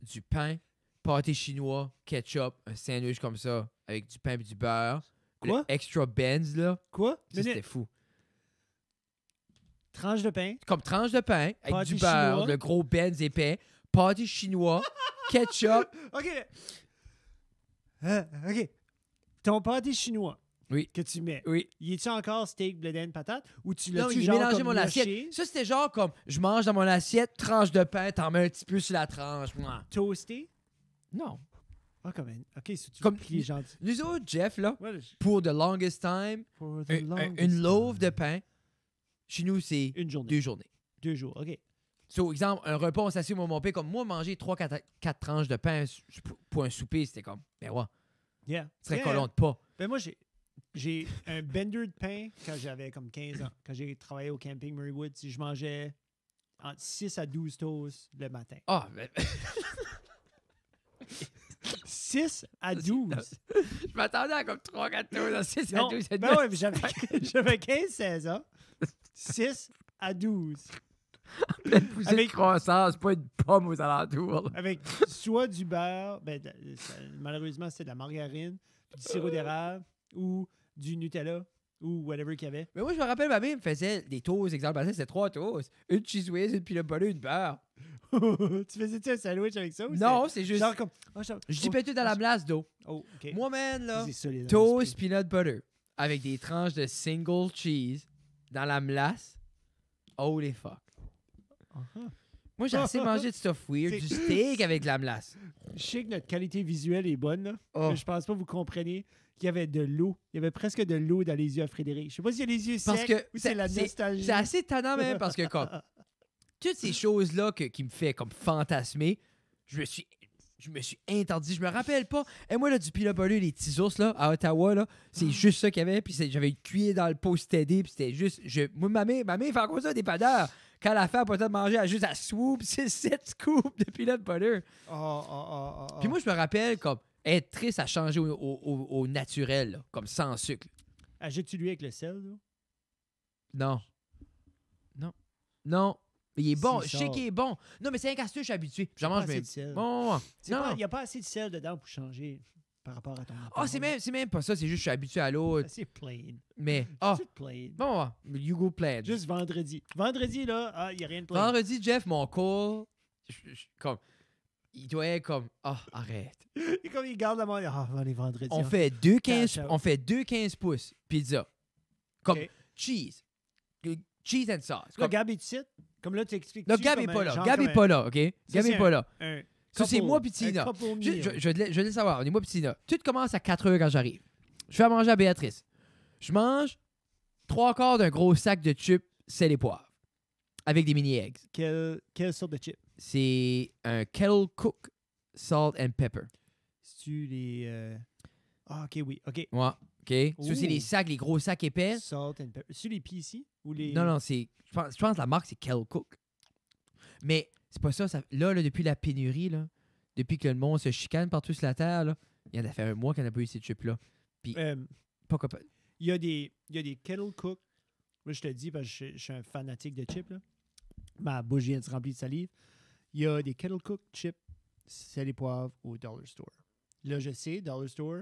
du pain, pâté chinois, ketchup, un sandwich comme ça, avec du pain et du beurre. Quoi? Le extra Benz, là. Quoi? Ça, c'était fou. Tranche de pain. Comme tranche de pain, avec Pâté du beurre, chinois. le gros Benz épais, pâté chinois, ketchup. OK. OK. Ton pâté chinois. Oui. Que tu mets. Oui. Y est-tu encore steak, blé d'Inde, patate? Ou tu l'as Non, tu il genre mélangeait comme mon lâché, assiette. Ça, c'était genre comme, je mange dans mon assiette, tranche de pain, t'en mets un petit peu sur la tranche. Mouah. toasté? Non. Ah, comme un... OK, si tu Comme plies gentil. nous autres, Jeff, là, Ouais, pour the longest time, for the une longest loaf de time. pain, chez nous, c'est Une journée. 2 journées. 2 jours, OK. So, exemple, un repas, on s'assied au mon père, comme moi, manger 3-4 tranches de pain pour un souper, c'était comme, ben ouais, Yeah. ce serait Yeah. collant de pas. Ben moi, j'ai un bender de pain quand j'avais comme 15 ans. Quand j'ai travaillé au camping Murraywood, si je mangeais entre 6 à 12 toasts le matin. Ah, ben, 6 à 12? je m'attendais à comme 3-4 tours dans 6 à Non, 12. ben ouais, mais j'avais 15-16 ans. 6 à 12. Pleine poussée Avec- de croissance, pas une pomme aux alentours. Avec soit du beurre, malheureusement, c'était de la margarine, du sirop d'érable ou du Nutella ou whatever qu'il y avait. Mais moi, je me rappelle, ma mère me faisait des toasts. Exemple, c'était 3 toasts. Une cheese whiz, une peanut butter, une beurre. Tu faisais-tu un sandwich avec ça? Ou Non, c'est juste. genre comme... Je dis tout dans la place d'eau. Oh, OK. Moi, man, là, C'est solide, hein, toast, peanut butter, avec des tranches de single cheese dans la melasse. Holy fuck. Uh-huh. Moi, j'ai assez mangé de stuff weird, du steak avec de la melasse. Je sais que notre qualité visuelle est bonne, là, Oh. mais je pense pas que vous compreniez qu'il y avait de l'eau. Il y avait presque de l'eau dans les yeux à Frédéric. Je sais pas s'il y a les yeux Parce secs que ou c'est la nostalgie. C'est assez tannant même parce que comme toutes ces choses-là qui me fait comme fantasmer, je me suis interdit. Je me rappelle pas. Et moi, là, du peanut butter, les petits ours, là, à Ottawa, là, c'est juste ça qu'il y avait. Puis j'avais une cuillère dans le pot steady. Puis c'était juste... Moi, ma mère fait encore ça, des padeurs. Quand la femme a pas le temps de manger, elle a juste à swoop, c'est 7 scoops de peanut butter. Puis moi, je me rappelle, comme, être triste à changer au naturel, là, comme sans sucre. Ajoutes-tu lui avec le sel, là? Non. Mais il est bon. Si, Je sais qu'il est bon. Non, mais c'est un casse je suis habitué. J'en mange assez même. de sel. Bon. Il Non. n'y a pas assez de sel dedans pour changer par rapport à ton... Ah, c'est même pas ça. C'est juste que je suis habitué à l'autre. C'est plain. Mais, C'est plain. bon, you go play. Juste vendredi. Vendredi, là, il n'y a rien de plain. Vendredi, Jeff, mon call, comme, il doit être comme, arrête. Et comme il garde la main, les vendredis. On hein. fait 2,15 Cash out. on fait 2,15 pouces pizza. Comme Ok. cheese. Cheese and sauce. Là, Comme, Gab est ici. Comme là, tu expliques. là, Gab est pas là. Gab est pas là, OK? Gab est pas là. Ça, c'est moi pis Tina. Je vais te laisser savoir. On est moi pis Tina. Tout commence à 4 heures quand j'arrive. Je fais à manger à Béatrice. Je mange 3/4 d'un gros sac de chips, sel et poivre. Avec des mini eggs. Quelle sorte de chip? C'est un kettle cook salt and pepper. C'est-tu les... OK, oui. OK. Ouais, OK. Ça, c'est Ouh. les sacs, les gros sacs épais. Salt and pepper. C'est-tu les PC? Ou les... Non, c'est... Je pense que la marque, c'est kettle cook. Mais c'est pas ça. Là, depuis la pénurie, là, depuis que le monde se chicane partout sur la terre, là, il y en a fait un mois qu'on n'a pas eu ces chips-là. Puis, pas capable. Il y a des kettle cook. Moi, je te le dis parce que je suis un fanatique de chips. Là. Ma bouche vient de se remplir de salive. Il y a des kettle cook chips, sel et poivre au Dollar Store. Là, je sais, Dollar Store,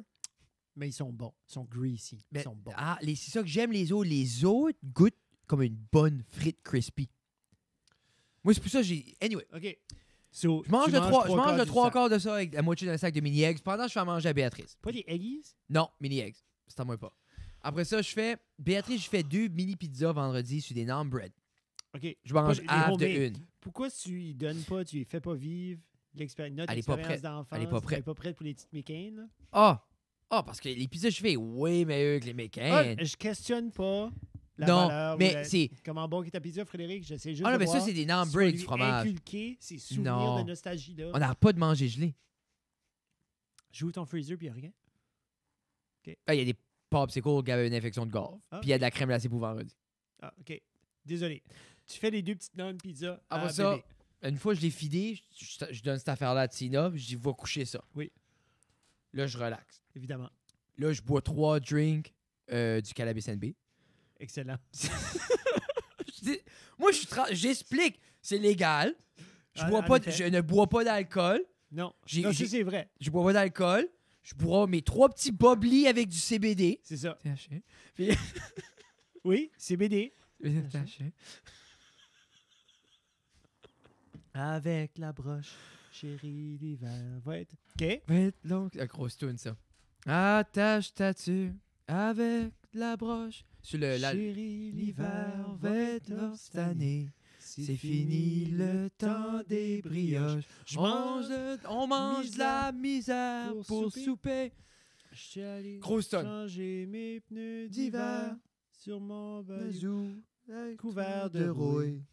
mais ils sont bons. Ils sont greasy. Ils sont bons. C'est ça que j'aime, les autres. Les autres goûtent comme une bonne frite crispy. Moi, c'est pour ça que j'ai... Anyway. OK. So, Je mange tu le manges 3 du quarts de ça avec la moitié d'un sac de mini eggs pendant que je fais à manger à Béatrice. Pas des eggies? Non, mini eggs. C'est à moi pas. Après ça, Béatrice, je fais 2 mini pizzas vendredi sur des naan bread. OK. Je mange Pas- half de les une. Pourquoi tu lui donnes pas, tu lui fais pas vivre notre Elle est pas expérience prête. d'enfance? Elle est pas prête. Elle est pas prête pour les petites mécanes, là? Parce que les pizzas que je fais way meilleures que les Ah, mécanes. je questionne pas la Non, valeur. mais ou la- c'est... Comment bon est ta pizza, Frédéric? J'essaie juste Ah non, de mais voir ça, c'est des naan si bread on du lui fromage. inculquer ces souvenirs Non. de nostalgie-là. On n'arrête pas de manger gelé. J'ouvre ton freezer puis il n'y a rien. Il y a des popsicles qui avaient une infection de gorge. Ah. Puis il y a de la crème glacée pour vendredi. Ah, OK. Désolé. Tu fais les 2 petites naan pizza à Après ça, bébé. une fois que je l'ai fidé, je donne cette affaire-là à Tina, puis je dis, va coucher ça. Oui. Là, je relaxe. Évidemment. Là, je bois 3 drinks du cannabis NB. Excellent. Moi, j'explique. C'est légal. Je ne bois pas d'alcool. Non, c'est vrai. Je bois pas d'alcool. Je bois mes 3 petits bubbly avec du CBD. C'est ça. THC. Puis... oui, CBD. THC. Avec la broche, chérie, l'hiver va être... OK. Va être long. La grosse toune, ça. Attache ta tuque avec la broche. Sur chérie, l'hiver va être long cette année. C'est fini le temps des brioches. On mange de la misère pour souper. Je suis allé changer mes pneus d'hiver sur mon bazou couvert de rouille.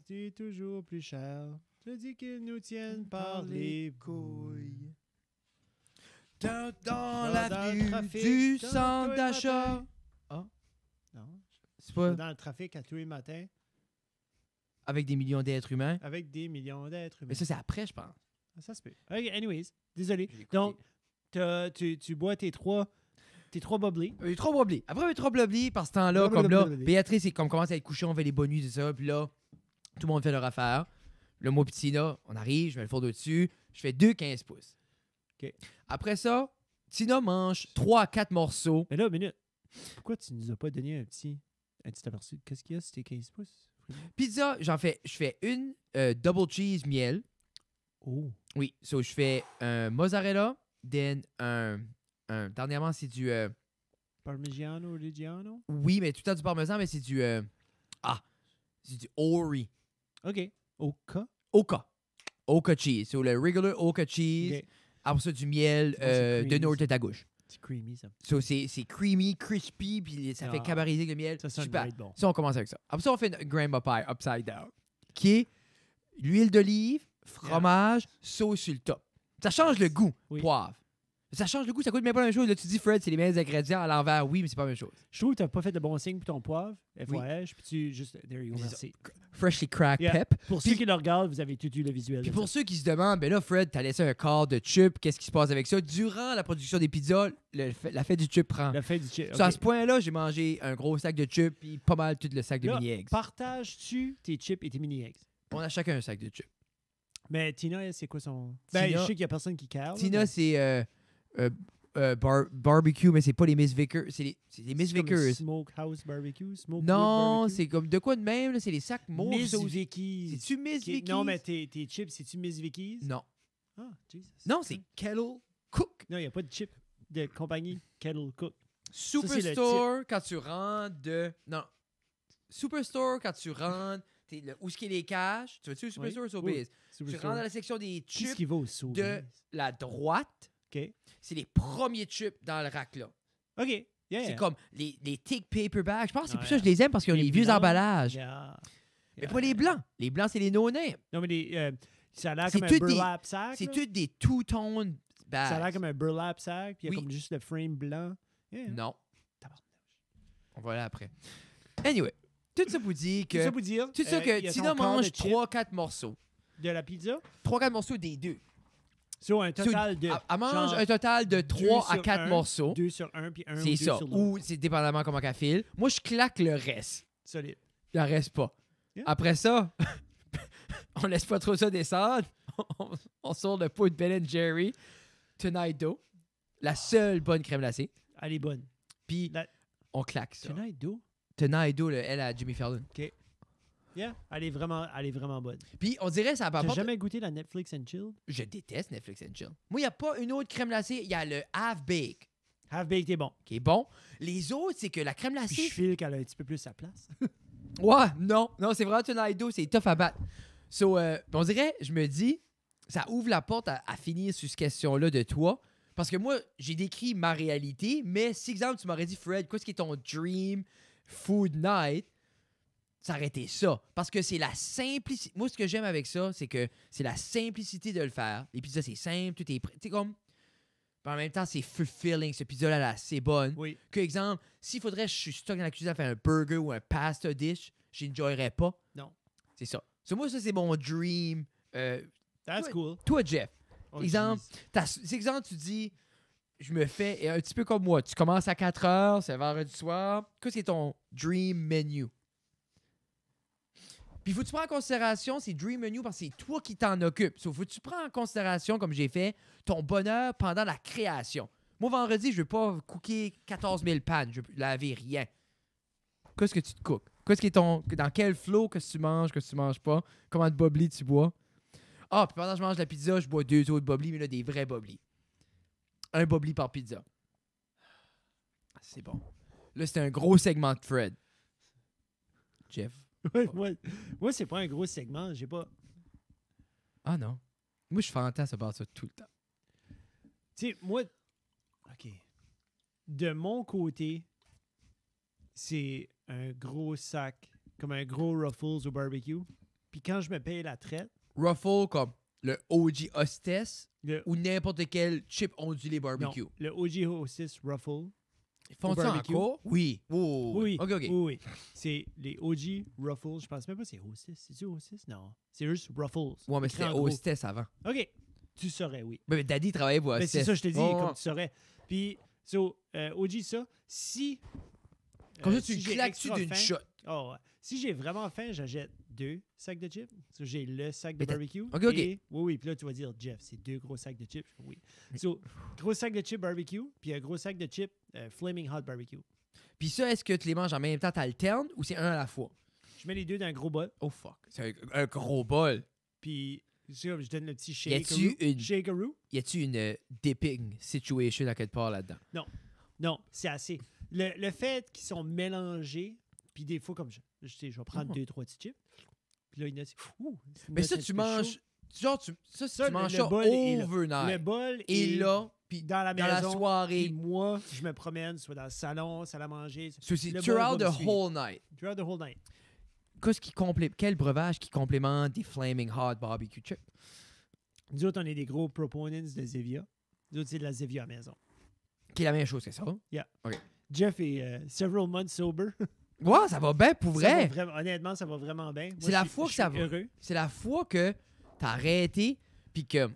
C'est toujours plus cher. Je dis qu'ils nous tiennent par les couilles. Dans l'avenue du centre d'achat. Ah? Non. C'est pas... Dans le trafic à tous les matins. Avec des millions d'êtres humains. Avec des millions d'êtres humains. Mais ça, c'est après, je pense. Ça se peut. Okay, anyways, désolé. Donc, tu bois tes 3 bubbly. Les 3 bubbly. Après les 3 bubbly, par ce temps-là, comme là, Béatrice, c'est comme commence à être couché, on fait les bonnes nuits, c'est ça. Puis là, tout le monde fait leur affaire. Le moi, petit Tina, on arrive, je mets le four dessus. Je fais 2 15 pouces. OK. Après ça, Tina mange 3 à 4 morceaux. Mais là, minute. Pourquoi tu nous as pas donné un petit aperçu? Qu'est-ce qu'il y a sur tes 15 pouces? Pizza, je fais une double cheese miel. Oh. Oui, so je fais un mozzarella, then dernièrement, c'est du... Parmigiano Reggiano? Oui, mais tout le temps du parmesan, mais c'est du... c'est du Ori. OK. Oka cheese. So le regular Oka cheese. Okay. Après ça, du miel de Norte à gauche. C'est creamy, ça. So c'est creamy, crispy, puis ça fait camariser le miel. Ça sonne super. bon. Ça, on commence avec ça. Après ça, on fait une grandma pie upside down, qui est l'huile d'olive, fromage, sauce sur le top. Ça change le goût, poivre. Ça change le goût, ça coûte même pas la même chose. Là, tu dis, Fred, c'est les mêmes ingrédients à l'envers. Oui, mais c'est pas la même chose. Je trouve que tu n'as pas fait de bon signe pour ton poivre, FYH, puis tu juste... There you go, merci. Freshly cracked pep. Pour ceux qui le regardent, vous avez tout eu le visuel. Puis pour ceux qui se demandent, ben là, Fred, t'as laissé un quart de chip, qu'est-ce qui se passe avec ça? Durant la production des pizzas, la fête du chip prend. La fête du chip, okay. À ce point-là, j'ai mangé un gros sac de chips, puis pas mal tout le sac de mini-eggs. Partages-tu tes chips et tes mini-eggs? On a chacun un sac de chips. Mais Tina, c'est quoi son... Ben, je sais qu'il y a personne qui carre. Tina, c'est... barbecue, mais c'est pas les Miss Vickers. C'est les Miss Vickers. Smokehouse barbecue? Non, c'est comme de quoi de même, là, c'est les sacs mauves. Miss Vicky's. C'est-tu Miss Vicky's? Non, mais tes chips, c'est-tu Miss Vicky's? Non. Ah, Jesus. Non, c'est Kettle Cook. Non, il n'y a pas de chips de compagnie Kettle Cook. Superstore, quand tu rentres de... Non. Superstore, quand tu rentres... Où est-ce qu'il y a les caches? Tu vas-tu au Superstore ou Sobeys? Tu rentres dans la section des chips qui va au de la droite. OK. C'est les premiers chips dans le rack, là. OK. Yeah. C'est comme les thick paperback. Je pense que c'est pour ça que je les aime, parce qu'ils ont les vieux emballages. Mais pas les blancs. Les blancs, c'est les no-names. Non, mais ça a l'air comme un burlap sack. C'est tout des two-tone bags. Ça a l'air comme un burlap sack, puis il y a comme juste le frame blanc. Yeah. Non. On va aller après. Anyway, tout ça pour dire que... Tout ça que Tina mange 3-4 morceaux. De la pizza? 3-4 morceaux des deux. Sur un total de... Elle mange un total de 3 à 4 morceaux. 2 sur 1, puis 1 ou 2 c'est ça. sur l'autre. Ou c'est dépendamment comment qu'elle file. Moi, je claque le reste. Solide. Il en reste pas. Yeah. Après ça, on laisse pas trop ça descendre. On sort le pot de Ben & Jerry. Tonight Dough. La seule bonne crème glacée. Elle est bonne. Puis, on claque ça. Tonight Dough? Tonight Dough, elle à Jimmy Fallon. OK. Yeah, elle est vraiment bonne. Puis on dirait ça va pas. T'as jamais goûté la Netflix and Chill? Je déteste Netflix and Chill. Moi, il n'y a pas une autre crème glacée. Il y a le Half Bake. Half Bake, est bon. Qui est bon. Les autres, c'est que la crème glacée... Puis je file qu'elle a un petit peu plus sa place. Ouais, non, c'est vraiment Tonight Dough, c'est tough à battre. So, on dirait, je me dis, ça ouvre la porte à finir sur cette question-là de toi. Parce que moi, j'ai décrit ma réalité, mais si, exemple, tu m'aurais dit, Fred, qu'est-ce qui est ton dream food night? Ça aurait été ça. Parce que c'est la simplicité. Moi, ce que j'aime avec ça, c'est que c'est la simplicité de le faire. Les pizzas, c'est simple, tout est prêt. Tu sais, comme... En même temps, c'est fulfilling. Ce pizza-là, là, c'est bonne. Oui. Que, exemple, s'il faudrait que je suis stuck dans la cuisine à faire un burger ou un pasta dish, je n'enjoyerais pas. Non. C'est ça. So, moi, ça, c'est mon dream. That's cool. Toi, Jeff. Oh, exemple, tu dis, je me fais un petit peu comme moi. Tu commences à 4 heures, c'est vendredi soir. Qu'est-ce qui est ton dream menu? Puis faut que tu prends en considération ces dream menus parce que c'est toi qui t'en occupes. Faut que tu prends en considération, comme j'ai fait, ton bonheur pendant la création. Moi, vendredi, je veux pas cooker 14 000 pannes. Je veux laver rien. Qu'est-ce que tu te cookes? Qu'est-ce qui est ton... Dans quel flow que tu manges pas? Comment de bubbly tu bois? Ah, puis pendant que je mange la pizza, je bois 2 autres bubbly, mais là, des vrais bubbly. Un bubbly par pizza. C'est bon. Là, c'était un gros segment de Fred. Jeff. Moi, c'est pas un gros segment. J'ai pas... Ah non. Moi, je fantasme à part ça tout le temps. Tu sais, moi... OK. De mon côté, c'est un gros sac, comme un gros Ruffles au barbecue. Puis quand je me paye la traite... Ruffles comme le OG Hostess ou n'importe quel chip ondulé barbecue? Non, le OG Hostess Ruffles. Ils font ça encore? Oui. Oui. OK. Oui. C'est les OG Ruffles. Je pense même pas que c'est Hostess. C'est-tu Hostess? Non. C'est juste Ruffles. Ouais, mais c'était Hostess avant. OK. Tu saurais, oui. Mais Daddy travaillait pour Hostess. C'est ça, je te dis, comme tu saurais. Puis, OG, ça, si... Comme ça, tu le claques-tu d'une shot? Oh, ouais. Si j'ai vraiment faim, j'achète 2 sacs de chips. So, j'ai le sac de barbecue. OK. Oui. Puis là, tu vas dire, Jeff, c'est 2 gros sacs de chips. Oui. So, gros sac de chips barbecue, puis un gros sac de chips Flaming Hot barbecue. Puis ça, est-ce que tu les manges en même temps, t'alternes ou c'est un à la fois? Je mets les 2 dans un gros bol. Oh fuck. C'est un gros bol. Puis, je donne le petit shakeroo. Y a-tu une dipping situation à quelque part là-dedans? Non, c'est assez. Le fait qu'ils sont mélangés, puis des fois, comme je vais prendre 2-3 petits chips. Puis là, il y en a... Mais ça, tu manges... Genre, tu manges ça overnight. Le bol est là, puis dans la maison, la soirée. Puis moi, je me promène, soit dans le salon, salle à manger. So, c'est throughout the whole night. Throughout the whole night. Quel breuvage qui complémente des Flaming Hot barbecue chips? Nous autres, on est des gros proponents de Zevia. Nous autres, c'est de la Zevia à la maison. Qui est la même chose que ça? Yeah. OK. Jeff est several months sober. Ouais, ça va bien pour vrai. Honnêtement, ça va vraiment bien. C'est la fois que ça va. Heureux. C'est la fois que t'as arrêté, puis que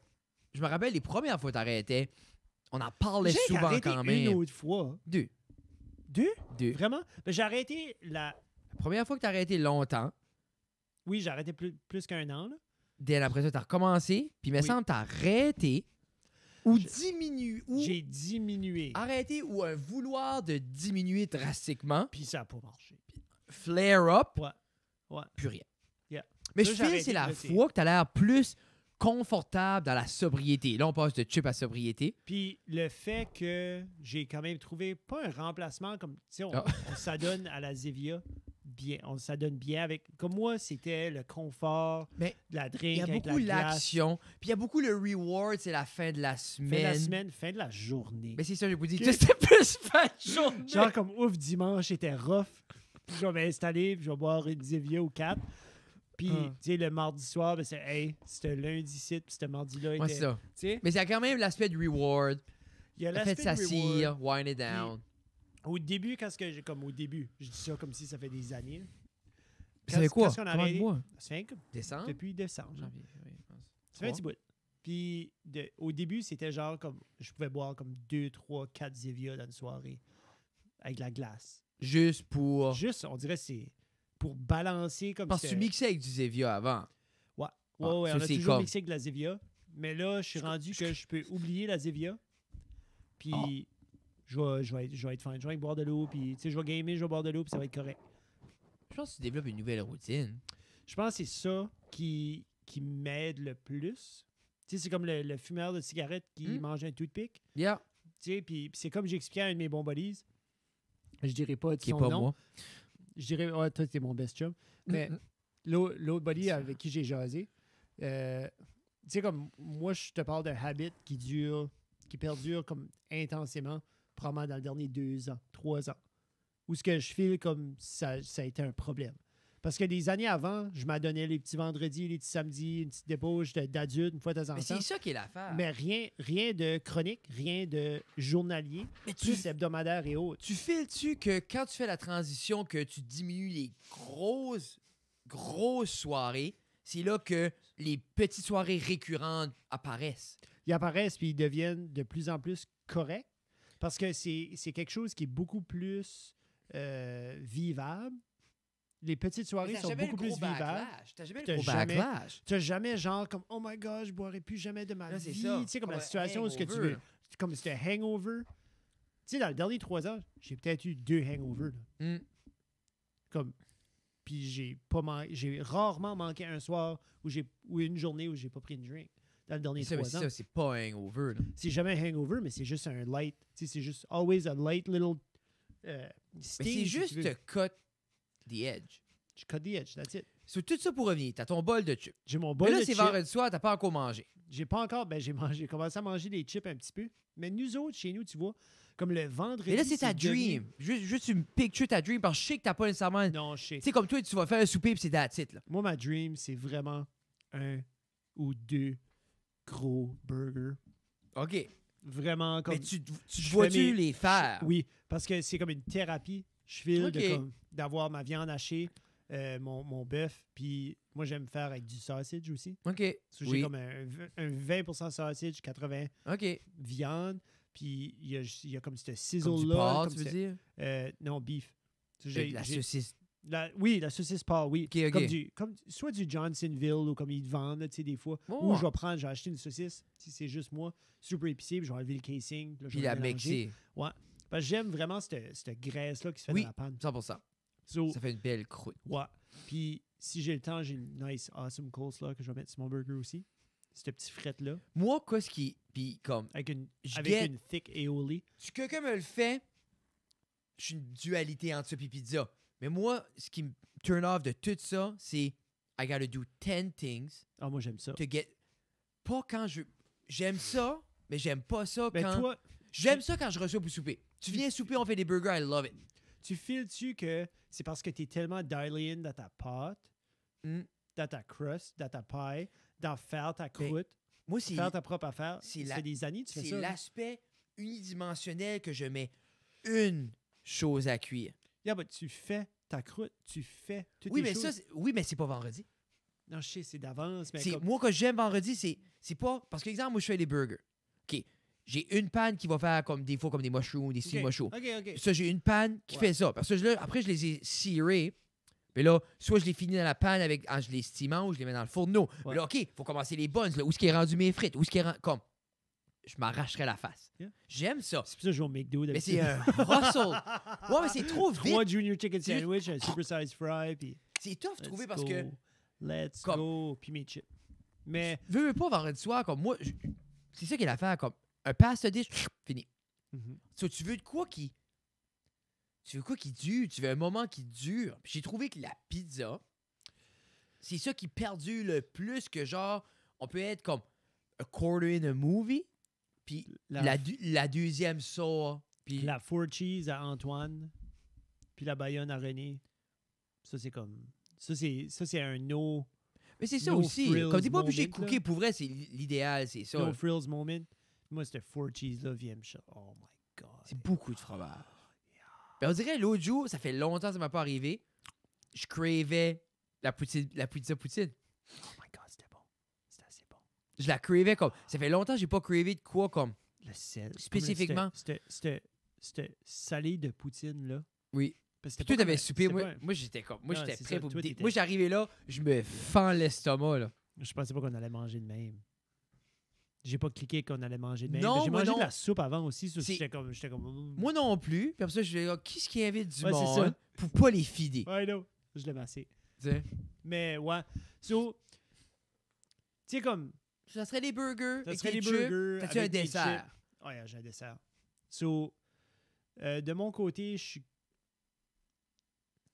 je me rappelle les premières fois que t'arrêtais, on en parlait souvent quand même. Une autre fois. 2. Vraiment? Ben, j'ai arrêté la première fois que t'as arrêté longtemps. Oui, j'ai arrêté plus qu'un an. Là. Dès après ça, t'as recommencé, puis il me semble que t'as arrêté ou diminué. J'ai diminué. Arrêté ou un vouloir de diminuer drastiquement. Puis ça n'a pas marché. Flare up. Ouais. Plus rien. Yeah. Mais je fais c'est la fois que t'as l'air plus confortable dans la sobriété. Là, on passe de chip à sobriété. Puis le fait que j'ai quand même trouvé, pas un remplacement, comme, tu sais, on s'adonne à la Zevia bien. On s'adonne bien avec... Comme moi, c'était le confort de la drink. Il y a beaucoup l'action. Puis il y a beaucoup le reward, c'est la fin de la semaine. Fin de la semaine, fin de la journée. Mais c'est ça, je vous dis. C'était plus fin de journée. Genre comme, ouf, dimanche, c'était rough. Puis je vais m'installer, puis je vais boire une Zevia ou 4. Puis, tu sais, le mardi soir, ben, c'était lundi-ci, puis ce mardi-là était... c'est ça. T'sais? Mais il y a quand même l'aspect de reward. Il y a l'aspect de s'assire, wind it down. Au début, au début, je dis ça comme si ça fait des années. Ça fait quoi? Combien de mois? Ça fait décembre? Depuis décembre. Janvier, oui, je pense. Ça fait un petit bout. Puis, au début, c'était genre comme... Je pouvais boire comme 2, 3, 4 Zevia dans une soirée. Avec de la glace. Juste pour... Juste, on dirait c'est pour balancer comme ça. Parce que tu mixais avec du Zevia avant. Ouais, on a toujours mixé avec de la Zevia. Mais là, je suis rendu que je peux oublier la Zevia. Puis... Je vais être fine. Je vais boire de l'eau, puis je vais gamer, je vais boire de l'eau, puis ça va être correct. Je pense que tu développes une nouvelle routine. Je pense que c'est ça qui m'aide le plus. Tu sais, c'est comme le fumeur de cigarette qui mange un toothpick. Yeah. Tu sais, puis c'est comme j'expliquais à un de mes bons buddies. Je dirais pas qui son est pas nom. Moi. Je dirais, toi, t'es mon best chum. Mais l'autre buddy avec qui j'ai jasé, tu sais, comme moi, je te parle d'un habit qui perdure comme intensément. Probablement dans les derniers 2 ans, 3 ans. Où ce que je file comme ça a été un problème. Parce que des années avant, je m'adonnais les petits vendredis, les petits samedis, une petite débauche d'adulte, une fois de temps en temps. Mais c'est ça qui est l'affaire. Mais rien de chronique, rien de journalier, mais plus hebdomadaire et autres. Tu files-tu que quand tu fais la transition, que tu diminues les grosses soirées, c'est là que les petites soirées récurrentes apparaissent? Ils apparaissent puis ils deviennent de plus en plus corrects. Parce que c'est quelque chose qui est beaucoup plus vivable. Les petites soirées sont beaucoup plus vivables. T'as jamais le gros backlash. T'as jamais genre comme « Oh my God, je boirai plus jamais de ma vie. » Tu sais, comme la situation où ce que tu veux... Comme c'était un hangover. Tu sais, dans les derniers 3 ans, j'ai peut-être eu 2 hangovers. Comme... Puis j'ai rarement manqué un soir ou une journée où j'ai pas pris une drink. Dans les derniers 3 ans. Ça, c'est pas un hangover. C'est jamais un hangover, mais c'est juste un light. Tu sais, c'est juste always a light little sting. Mais c'est juste te cut the edge. Je cut the edge, that's it. Sur tout ça pour revenir, t'as ton bol de chips. J'ai mon bol de chips. Mais là, c'est vendredi soir, t'as pas encore mangé. J'ai pas encore, j'ai commencé à manger des chips un petit peu. Mais nous autres, chez nous, tu vois, comme le vendredi... Mais là, c'est ta dream. Juste une picture ta dream, parce que je sais que t'as pas nécessairement... Non, je sais. Tu sais, comme toi, tu vas faire un souper, puis c'est that's it, là. Moi, ma dream, c'est vraiment 1 ou 2 gros burgers. OK. Vraiment comme... Mais tu vois-tu les faire? Oui, parce que c'est comme une thérapie. Je file d'avoir ma viande hachée, mon bœuf, puis moi, j'aime faire avec du sausage aussi. OK. J'ai comme un 20% sausage, 80% viande, puis il y a comme ce sizzle-là. Comme du porc, tu veux dire? Non, beef. La saucisse. Oui, la saucisse porc, oui. Okay. Comme soit du Johnsonville ou comme ils te vendent, tu sais, des fois. Oh. Ou j'ai acheté une saucisse, si c'est juste moi, super épicée, puis je vais enlever le casing. Là, puis la mixer. Ouais. Parce que j'aime vraiment cette graisse-là qui se fait dans la panne. 100%. Ça fait une belle croûte. Ouais. Puis si j'ai le temps, j'ai une nice, awesome coleslaw que je vais mettre sur mon burger aussi. Cette petite frette-là. Moi, qu'est-ce qui... Puis comme... Avec une thick aioli. Si quelqu'un me le fait, je suis une dualité entre ça et pizza. Mais moi, ce qui me turn off de tout ça, c'est I gotta do 10 things. Ah, moi, j'aime ça. To get... Pas quand je... J'aime ça, mais j'aime pas ça quand... Toi, j'aime ça quand je reçois pour souper. Tu viens souper, on fait des burgers, I love it. Tu files-tu que c'est parce que tu es tellement dialed in dans ta pâte, dans ta crust, dans ta paille, dans faire ta croûte, moi, c'est faire ta propre affaire? Ça fait des années que tu fais ça. C'est l'aspect unidimensionnel que je mets une chose à cuire. Yeah, but tu fais ta croûte, tu fais toutes les choses. Oui, mais c'est pas vendredi. Non, je sais, c'est d'avance. Mais Moi, quand j'aime vendredi, c'est pas... Parce que, exemple, moi, je fais des burgers. OK. J'ai une panne qui va faire comme des fois comme des mushrooms, des steam mushrooms. OK. Ça, j'ai une panne qui fait ça. Parce que là, après, je les ai cirés. Mais là, soit je les finis dans la panne en je les steamant ou je les mets dans le fourneau. Mais là, OK, il faut commencer les buns. Là, où est-ce qui est rendu mes frites? Où est-ce qui est rendu... Comme, je m'arracherais la face. Yeah. J'aime ça. C'est pour ça que je vais au McDo. Mais c'est un hustle. Ouais, mais c'est trop vite. 3 junior chicken sandwich, un super size fry. Puis c'est tough de trouver parce que... Let's go. Puis mes chips. Mais... Veux pas vendredi soir, comme moi... C'est ça qui est l'affaire, comme... Un pasta dish, fini. So, tu veux de quoi qui... Tu veux quoi qui dure? Tu veux un moment qui dure. Puis j'ai trouvé que la pizza, c'est ça qui perdure le plus que genre, on peut être comme a quarter in a movie, puis la deuxième sort. Puis la 4 cheese à Antoine, puis la Bayonne à René. Ça, c'est comme... Ça, c'est un no... Mais c'est ça aussi. Comme t'es pas obligé de cooker, pour vrai, c'est l'idéal, c'est ça. No frills moment. Moi, c'était 4 cheese-là, vient me chercher. Oh my God. C'est beaucoup de fromage. Ben, on dirait, l'autre jour, ça fait longtemps que ça m'a pas arrivé, je cravais la pizza poutine. Oh my God, c'était bon. C'était assez bon. Je la cravais comme... Ça fait longtemps que j'ai pas cravé de quoi comme... Le sel. Spécifiquement. C'était salé de poutine, là. Oui. Parce que toi, t'avais soupé. Moi, j'étais comme... Moi, j'étais prêt pour... Moi, j'arrivais là, je me fends l'estomac, là. Je pensais pas qu'on allait manger de même. J'ai pas cliqué qu'on allait manger de même. Non, j'ai mangé de la soupe avant aussi. J'étais comme... Moi non plus. Puis après ça, je vais dire, qui qui invite du monde pour pas les fider? Ouais, non. Je l'ai massé. T'sais? Mais ouais. So, tu sais comme... Ça serait des burgers. Ça serait des burgers. T'as-tu un dessert? Ouais, j'ai un dessert. So, de mon côté, je suis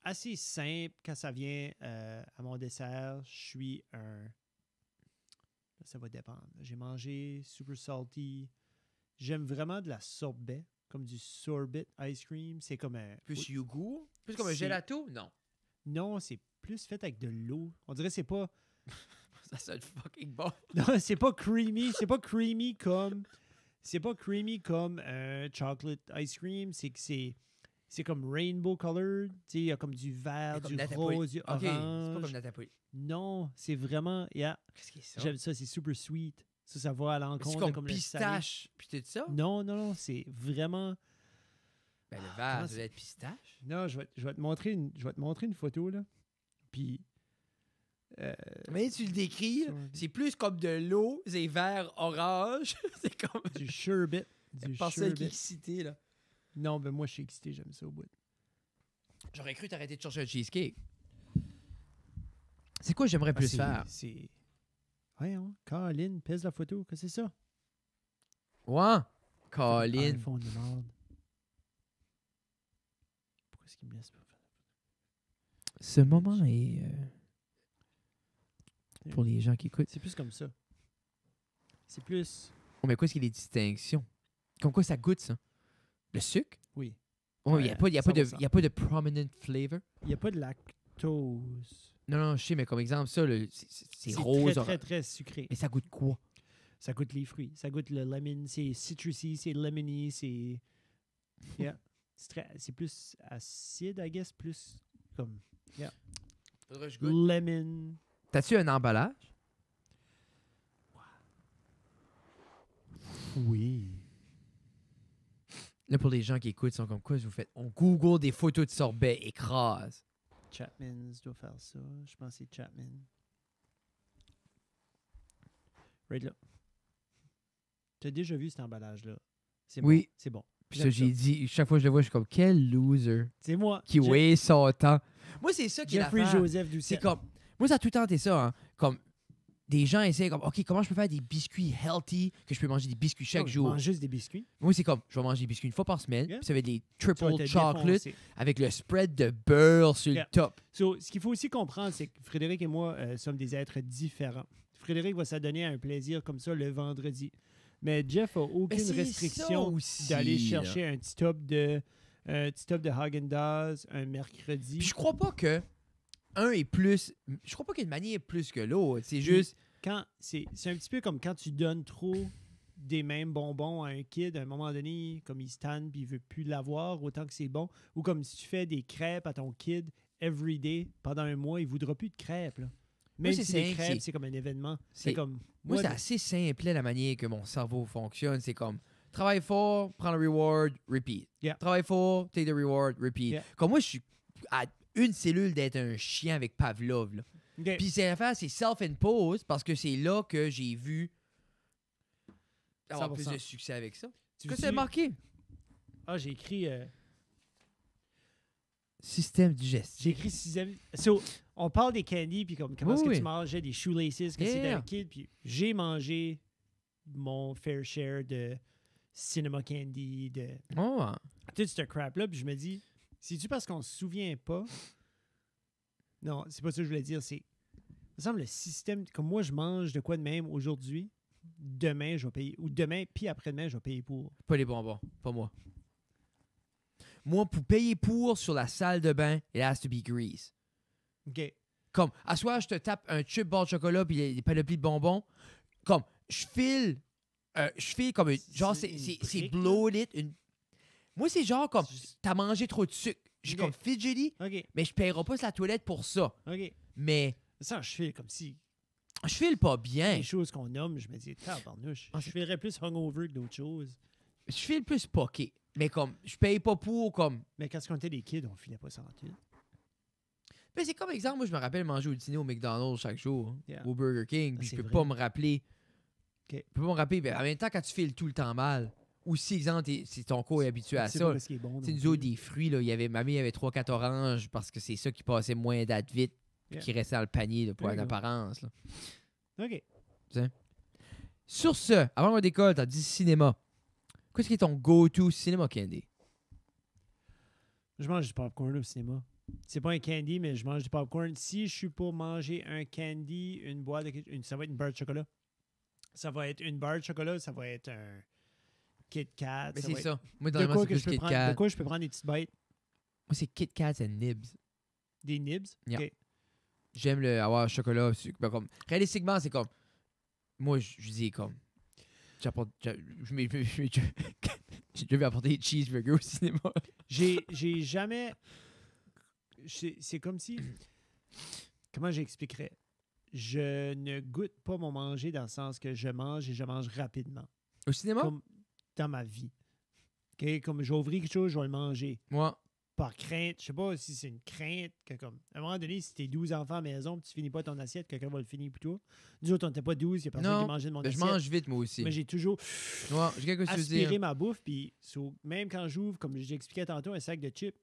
assez simple quand ça vient à mon dessert. Je suis un... Ça va dépendre. J'ai mangé super salty. J'aime vraiment de la sorbet, comme du sorbet ice cream. C'est comme un... Plus yogourt? Plus comme un gelato? Non. Non, c'est plus fait avec de l'eau. On dirait que c'est pas... Ça sonne fucking bon. Non, c'est pas creamy. C'est pas creamy comme... C'est pas creamy comme un chocolate ice cream. C'est que c'est comme rainbow colored. Tu sais, il y a comme du vert, du rose, du orange. C'est pas comme Natapoli. Non, c'est vraiment... Yeah. Qu'est-ce qui est ça? J'aime ça, c'est super sweet. Ça va à C'est l'encontre comme de comme le salé. pistache, puis tout ça. Non, c'est vraiment... Ben, le verre, comment ça doit être pistache. Non, je vais te montrer une photo, là. Puis... Mais tu le décris, là, c'est plus comme de l'eau, c'est vert orange. C'est comme... du sherbet. Par celle qui est excitée, là. Non, ben moi, je suis excité, j'aime ça au bout. J'aurais cru t'arrêter de chercher un cheesecake. C'est quoi j'aimerais plus faire? Voyons, Colin, pèse la photo, qu'est-ce que c'est ça? Ouais. Colin. iPhone de merde. Pourquoi est-ce qu'il me laisse pas faire? Ce moment est... pour les gens qui écoutent. C'est plus comme ça. C'est plus... Oh, mais qu'est-ce qu'il y a des distinctions? Comme quoi ça goûte, ça? Le sucre? Oui. Oh, il n'y a pas de prominent flavor? Il n'y a pas de lactose. Non, je sais, mais comme exemple, ça, c'est rose. Très, très, très sucré. Mais ça goûte quoi? Ça goûte les fruits. Ça goûte le lemon. C'est citrusy, c'est lemony, c'est... Yeah. C'est plus acide, I guess, plus comme... Yeah. Faudrait que je goûte. Lemon. T'as-tu un emballage? Oui. Là, pour les gens qui écoutent, ils sont comme quoi vous faites? On Google des photos de sorbet, écrase. Chapman's doit faire ça. Je pense que c'est Chapman. Right là. Tu as déjà vu cet emballage-là? C'est Oui. bon. C'est bon. Puis ça, j'ai dit, chaque fois que je le vois, je suis comme, quel loser. C'est moi. Qui waste son temps. Moi, c'est ça qui est Jeffrey l'affaire. Joseph Doucet. C'est comme, moi, ça a tout le temps été ça. Hein. Comme, des gens essaient comme, OK, comment je peux faire des biscuits healthy, que je peux manger des biscuits chaque jour? Je mange juste des biscuits. Moi, c'est comme, je vais manger des biscuits une fois par semaine. Yeah. Puis ça va être des Tu vas triple te chocolate défoncer. avec le spread de beurre sur Yeah. le top. So, ce qu'il faut aussi comprendre, c'est que Frédéric et moi sommes des êtres différents. Frédéric va s'adonner à un plaisir comme ça le vendredi. Mais Jeff a aucune c'est restriction ça aussi, d'aller là. chercher un petit top de Häagen-Dazs un mercredi. Puis je crois pas que un est plus. Je crois pas qu'une manière est plus que l'autre. C'est juste. C'est un petit peu comme quand tu donnes trop des mêmes bonbons à un kid, à un moment donné, comme il se tanne puis il veut plus l'avoir autant que c'est bon. Ou comme si tu fais des crêpes à ton kid every day pendant un mois, il voudra plus de crêpes. Là. Même Moi, si les crêpes, c'est comme un événement. C'est comme... Moi, c'est assez simple la manière que mon cerveau fonctionne. C'est comme travaille fort, prends le reward, repeat. Yeah. Travaille fort, take the reward, repeat. Yeah. Comme moi, je suis à une cellule d'être un chien avec Pavlov. Là. Okay. Puis c'est l'affaire, c'est self-imposed parce que c'est là que j'ai vu avoir 100%. plus de succès avec ça. Tu Que veux-tu- c'est marqué? Ah, j'ai écrit... Système digestif. J'ai écrit sixième. So, on parle des candies, puis comme comment est-ce que Oui. tu mangeais des shoelaces, que c'était un kid, puis j'ai mangé mon fair share de cinema candy, de Oh. tout ce crap-là, puis je me dis, c'est-tu parce qu'on se souvient pas? Non, c'est pas ça que je voulais dire, c'est... Il me semble le système, comme moi je mange de quoi de même aujourd'hui, demain je vais payer, ou demain puis après-demain je vais payer pour. Pas les bonbons, pas moi. Moi, pour payer pour sur la salle de bain, it has to be grease. OK. Comme, à soir, je te tape un chip barre de chocolat puis des panoplies de bonbons. Comme, je file comme une... Genre, C'est une c'est brique, bloated. Moi, c'est genre comme, Juste- t'as mangé trop de sucre. J'ai Ok. comme fidgety, OK. mais je paierai pas sur la toilette pour ça. OK. Mais Ça, je fais comme si je file pas bien. les choses qu'on nomme, je me dis, tabarnouche. Ah, Je ferais plus hungover que d'autres choses. Je file plus poqué. Mais comme, je paye pas pour comme... Mais quand on était des kids, on filait pas sans tout. Mais c'est comme exemple, moi, je me rappelle manger au dîner au McDonald's chaque jour, hein, Yeah. au Burger King, Ah, puis je c'est peux vrai. pas me rappeler. Ok. Je peux pas me rappeler. Mais en même temps, quand tu files tout le temps mal, ou si, exemple, si ton corps est habitué à C'est ça, pas parce qu'il est bon. tu sais, non nous autres, plus. des fruits, là, ma mère avait 3-4 oranges parce que c'est ça qui passait moins date vite, puis Yeah. qui restait dans le panier là, pour There une you go. apparence. Là. OK. Sur ce, avant qu'on décolle, t'as dit cinéma. Qu'est-ce qui est ton go-to cinéma candy? Je mange du popcorn au cinéma. C'est pas un candy, mais je mange du popcorn. Si je suis pour manger un candy, une boîte de... ça va être une barre de chocolat. Ça va être une barre de chocolat, ça va être un Kit Kat. Mais ça c'est va être- ça. Moi, dans De le quoi, c'est que plus je peux Kit prendre, Kat. de quoi je peux prendre des petites bites? Moi, c'est Kit Kat et Nibs. Des nibs? Yeah. OK. J'aime avoir chocolat. Ben, comme, réalistiquement, c'est comme... Moi, je dis comme... J'apporte... J'ai déjà vu apporter des cheeseburgers au cinéma. J'ai jamais... C'est comme si... Comment j'expliquerais? je ne goûte pas mon manger dans le sens que je mange et je mange rapidement. Au cinéma? Comme dans ma vie. Okay? Comme je vais ouvrir quelque chose, je vais le manger. Moi. Par crainte. Je sais pas si c'est une crainte que comme. À un moment donné, si t'es 12 enfants à la maison et tu finis pas ton assiette, quelqu'un va le finir pour toi. Nous autres, on n'était pas 12, il y a personne qui mangeait de mon assiette. Je mange vite, moi aussi. Mais j'ai toujours j'ai aspiré ma bouffe. Puis même quand j'ouvre, comme j'expliquais tantôt, un sac de chips,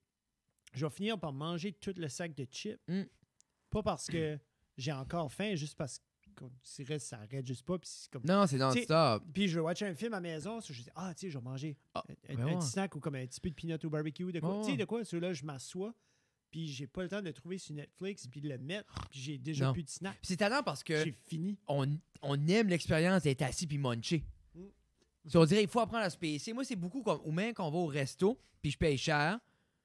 je vais finir par manger tout le sac de chips. Pas parce que j'ai encore faim, juste parce que ça arrête juste pas. Comme, non, c'est non-stop. Puis je vais watcher un film à la maison, je dis, je vais manger un petit snack ou comme un petit peu de peanut au barbecue, de quoi. Tu sais, de quoi? Là, je m'assois, puis j'ai pas le temps de trouver sur Netflix, puis de le mettre, puis j'ai déjà plus de snack. C'est tannant parce que j'ai fini. On aime l'expérience d'être assis puis muncher. Si on dirait, il faut apprendre à se pacer. Moi, c'est beaucoup comme, ou même quand on va au resto, puis je paye cher,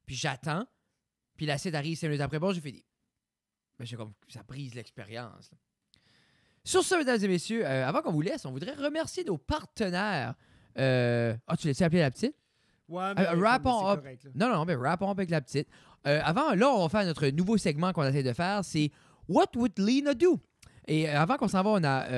puis j'attends, puis l'assiette arrive 5 minutes après, bon, j'ai fini. Ben, comme, ça brise l'expérience. Là. Sur ce, mesdames et messieurs, avant qu'on vous laisse, on voudrait remercier nos partenaires. Tu l'as-tu appelé la petite? Ouais, mais wrap on up. Correct, non, mais wrap on up avec la petite. Avant, là, on va faire notre nouveau segment qu'on essaie de faire, c'est What Would Lena Do? Et avant qu'on s'en va,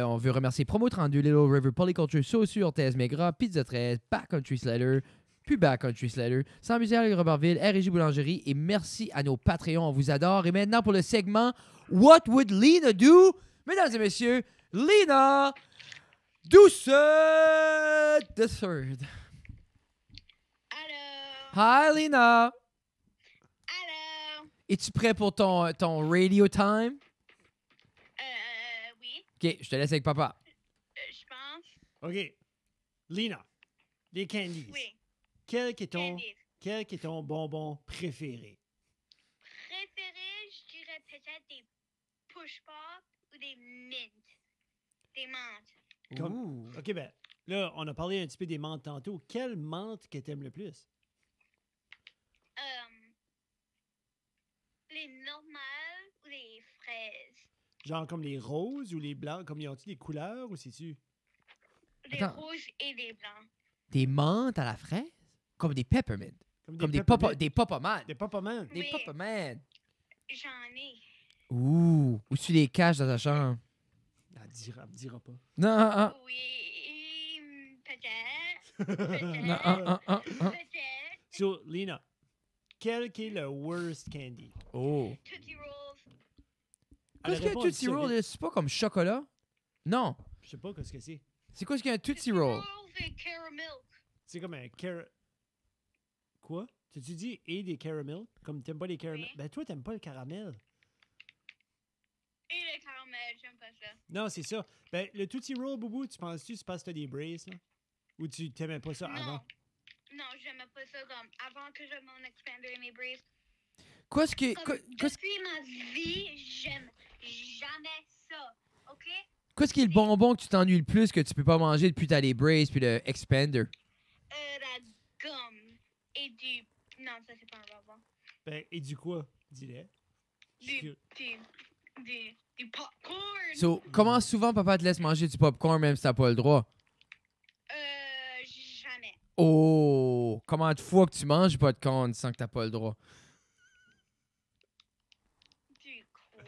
on veut remercier Promo 32, Little River, Polyculture, Saussure, Orthez Maigrat, Pizza 13, Backcountry Slider, puis Backcountry Slider, Sans Musial Robertville, R&J Boulangerie, et merci à nos Patreons, on vous adore. Et maintenant, pour le segment What Would Lena Do? Mesdames et messieurs, Lena Doucette the Third. Allô. Hi, Lena. Allô. Es-tu prêt pour ton radio time? Oui. OK, je te laisse avec papa. Je pense. OK. Lena, les candies. Oui. Quel est ton bonbon préféré? Préféré, je dirais peut-être des push-pop ou des mint. Des menthes. OK, ben là, on a parlé un petit peu des menthes tantôt. Quelle menthe que t'aimes le plus? Les normales ou les fraises? Genre comme les roses ou les blancs? Comme ils ont-ils des couleurs ou c'est-tu? Les rouges et les blancs. Des menthes à la fraise? Comme des peppermint. Comme des peppermint. Des Pop-O-Man. Des Pop-O-Man. Des Pop-O-Man. J'en ai. Ouh. Ou tu les caches dans ta chambre? Elle me dira pas. Non, Oui, peut-être. Peut-être. So, Lena, quel est le worst candy? Oh. Tootsie Rolls. Qu'est-ce qu'un Tootsie Roll? C'est pas comme chocolat? Non. Je sais pas ce que c'est. C'est quoi ce qu'un Tootsie Roll? Et caramel. C'est comme un Quoi? T'as-tu dit et des caramels? Comme t'aimes pas les caramels? Oui. Ben toi, t'aimes pas le caramel. Et le caramel, j'aime pas ça. Non, c'est ça. Ben, le Tootsie Roll, Boubou, tu penses-tu c'est parce que t'as des braces, là? Ou tu t'aimais pas ça avant? Non, j'aimais pas ça comme avant que je mon expander et mes braces. Qu'est-ce que... Depuis ma vie, j'aime jamais ça. OK? Qu'est-ce qui est le bonbon que tu t'ennuies le plus que tu peux pas manger depuis t'as les braces puis le expander? La gomme et du... Non, ça, c'est pas un bonbon. Ben, et du quoi? Dis-le. Du popcorn. So, comment souvent papa te laisse manger du popcorn même si t'as pas le droit? Jamais. Oh! Comment de fois que tu manges du popcorn sans que t'as pas le droit? Du quoi?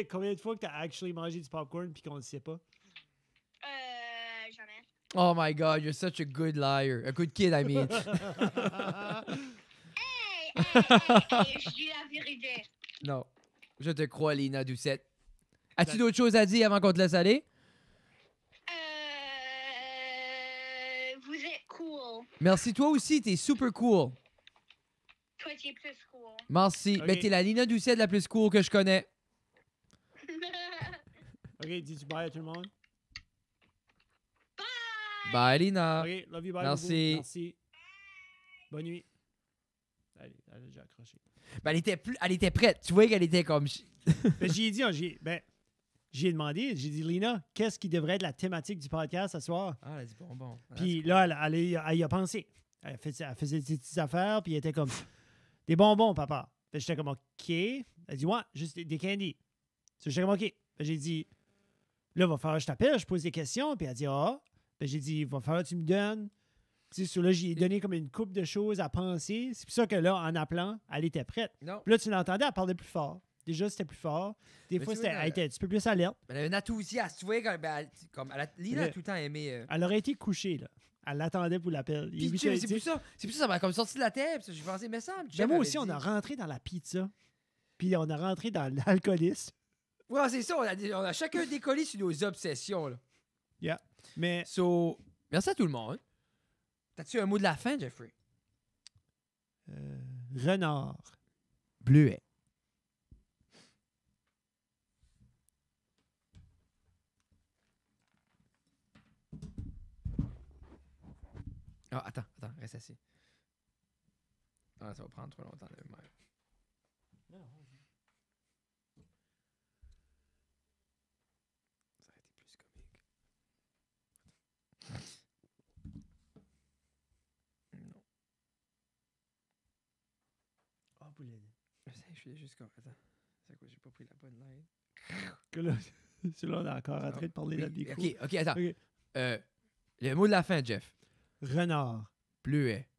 Combien de fois que t'as actually mangé du popcorn puis qu'on le sait pas? Jamais. Oh my God, you're such a good liar. A good kid, I mean. Hey, je dis la vérité. Non. Je te crois, Lena Doucette. As-tu d'autres choses à dire avant qu'on te laisse aller? Vous êtes cool. Merci, toi aussi, t'es super cool. Toi, tu es plus cool. Merci. Ok. Mais t'es la Lena Doucette la plus cool que je connais. OK, dis-tu bye à tout le monde? Bye, Lena. OK, love you, bye. Merci. Boubou. Merci. Bonne nuit. Allez, elle a déjà accroché. Ben, elle était prête. Tu vois qu'elle était comme... Ben, j'ai dit, j'ai demandé, j'ai dit, Lena, qu'est-ce qui devrait être la thématique du podcast ce soir? Ah, elle a dit bonbon. Puis là, elle y a pensé. Elle faisait des petites affaires, puis elle était comme, des bonbons, papa. Puis j'étais comme, OK. Elle dit, ouais, juste des candies. J'étais comme, OK. Puis j'ai dit, là, va falloir que je t'appelle, je pose des questions. Puis elle dit, ah. Puis j'ai dit, va falloir que tu me donnes. Tu sais, là, j'ai donné comme une couple de choses à penser. C'est pour ça que là, en appelant, elle était prête. Non. Puis là, tu l'entendais, elle parlait plus fort. Déjà, c'était plus fort. Des Mais fois, tu vois, elle était un petit peu plus alerte. Elle avait une enthousiaste. Tu vois, Lina a tout le temps aimé. Elle aurait été couchée, là. Elle l'attendait pour l'appel. Puis, tu sais, c'est plus ça. C'est plus ça, ça m'a comme sorti de la tête. J'ai pensé, mais ça, Ben moi aussi, on a rentré dans la pizza. Puis on a rentré dans l'alcoolisme. Ouais, c'est ça. On a chacun décollé sur nos obsessions, là. Yeah. Mais. So, merci à tout le monde. T'as-tu un mot de la fin, Jeffrey? Renard. Bleuet. Ah, attends, reste assis. Ah, ça va prendre trop longtemps, le même. Ça aurait été plus comique. Non. Ah, poulet. Je suis juste comme. Attends. C'est quoi, j'ai pas pris la bonne ligne? Que là, celui-là, on est encore en train de parler dans le micro. Ok, attends. Ok. Le mot de la fin, Jeff. Renard. Bleuet.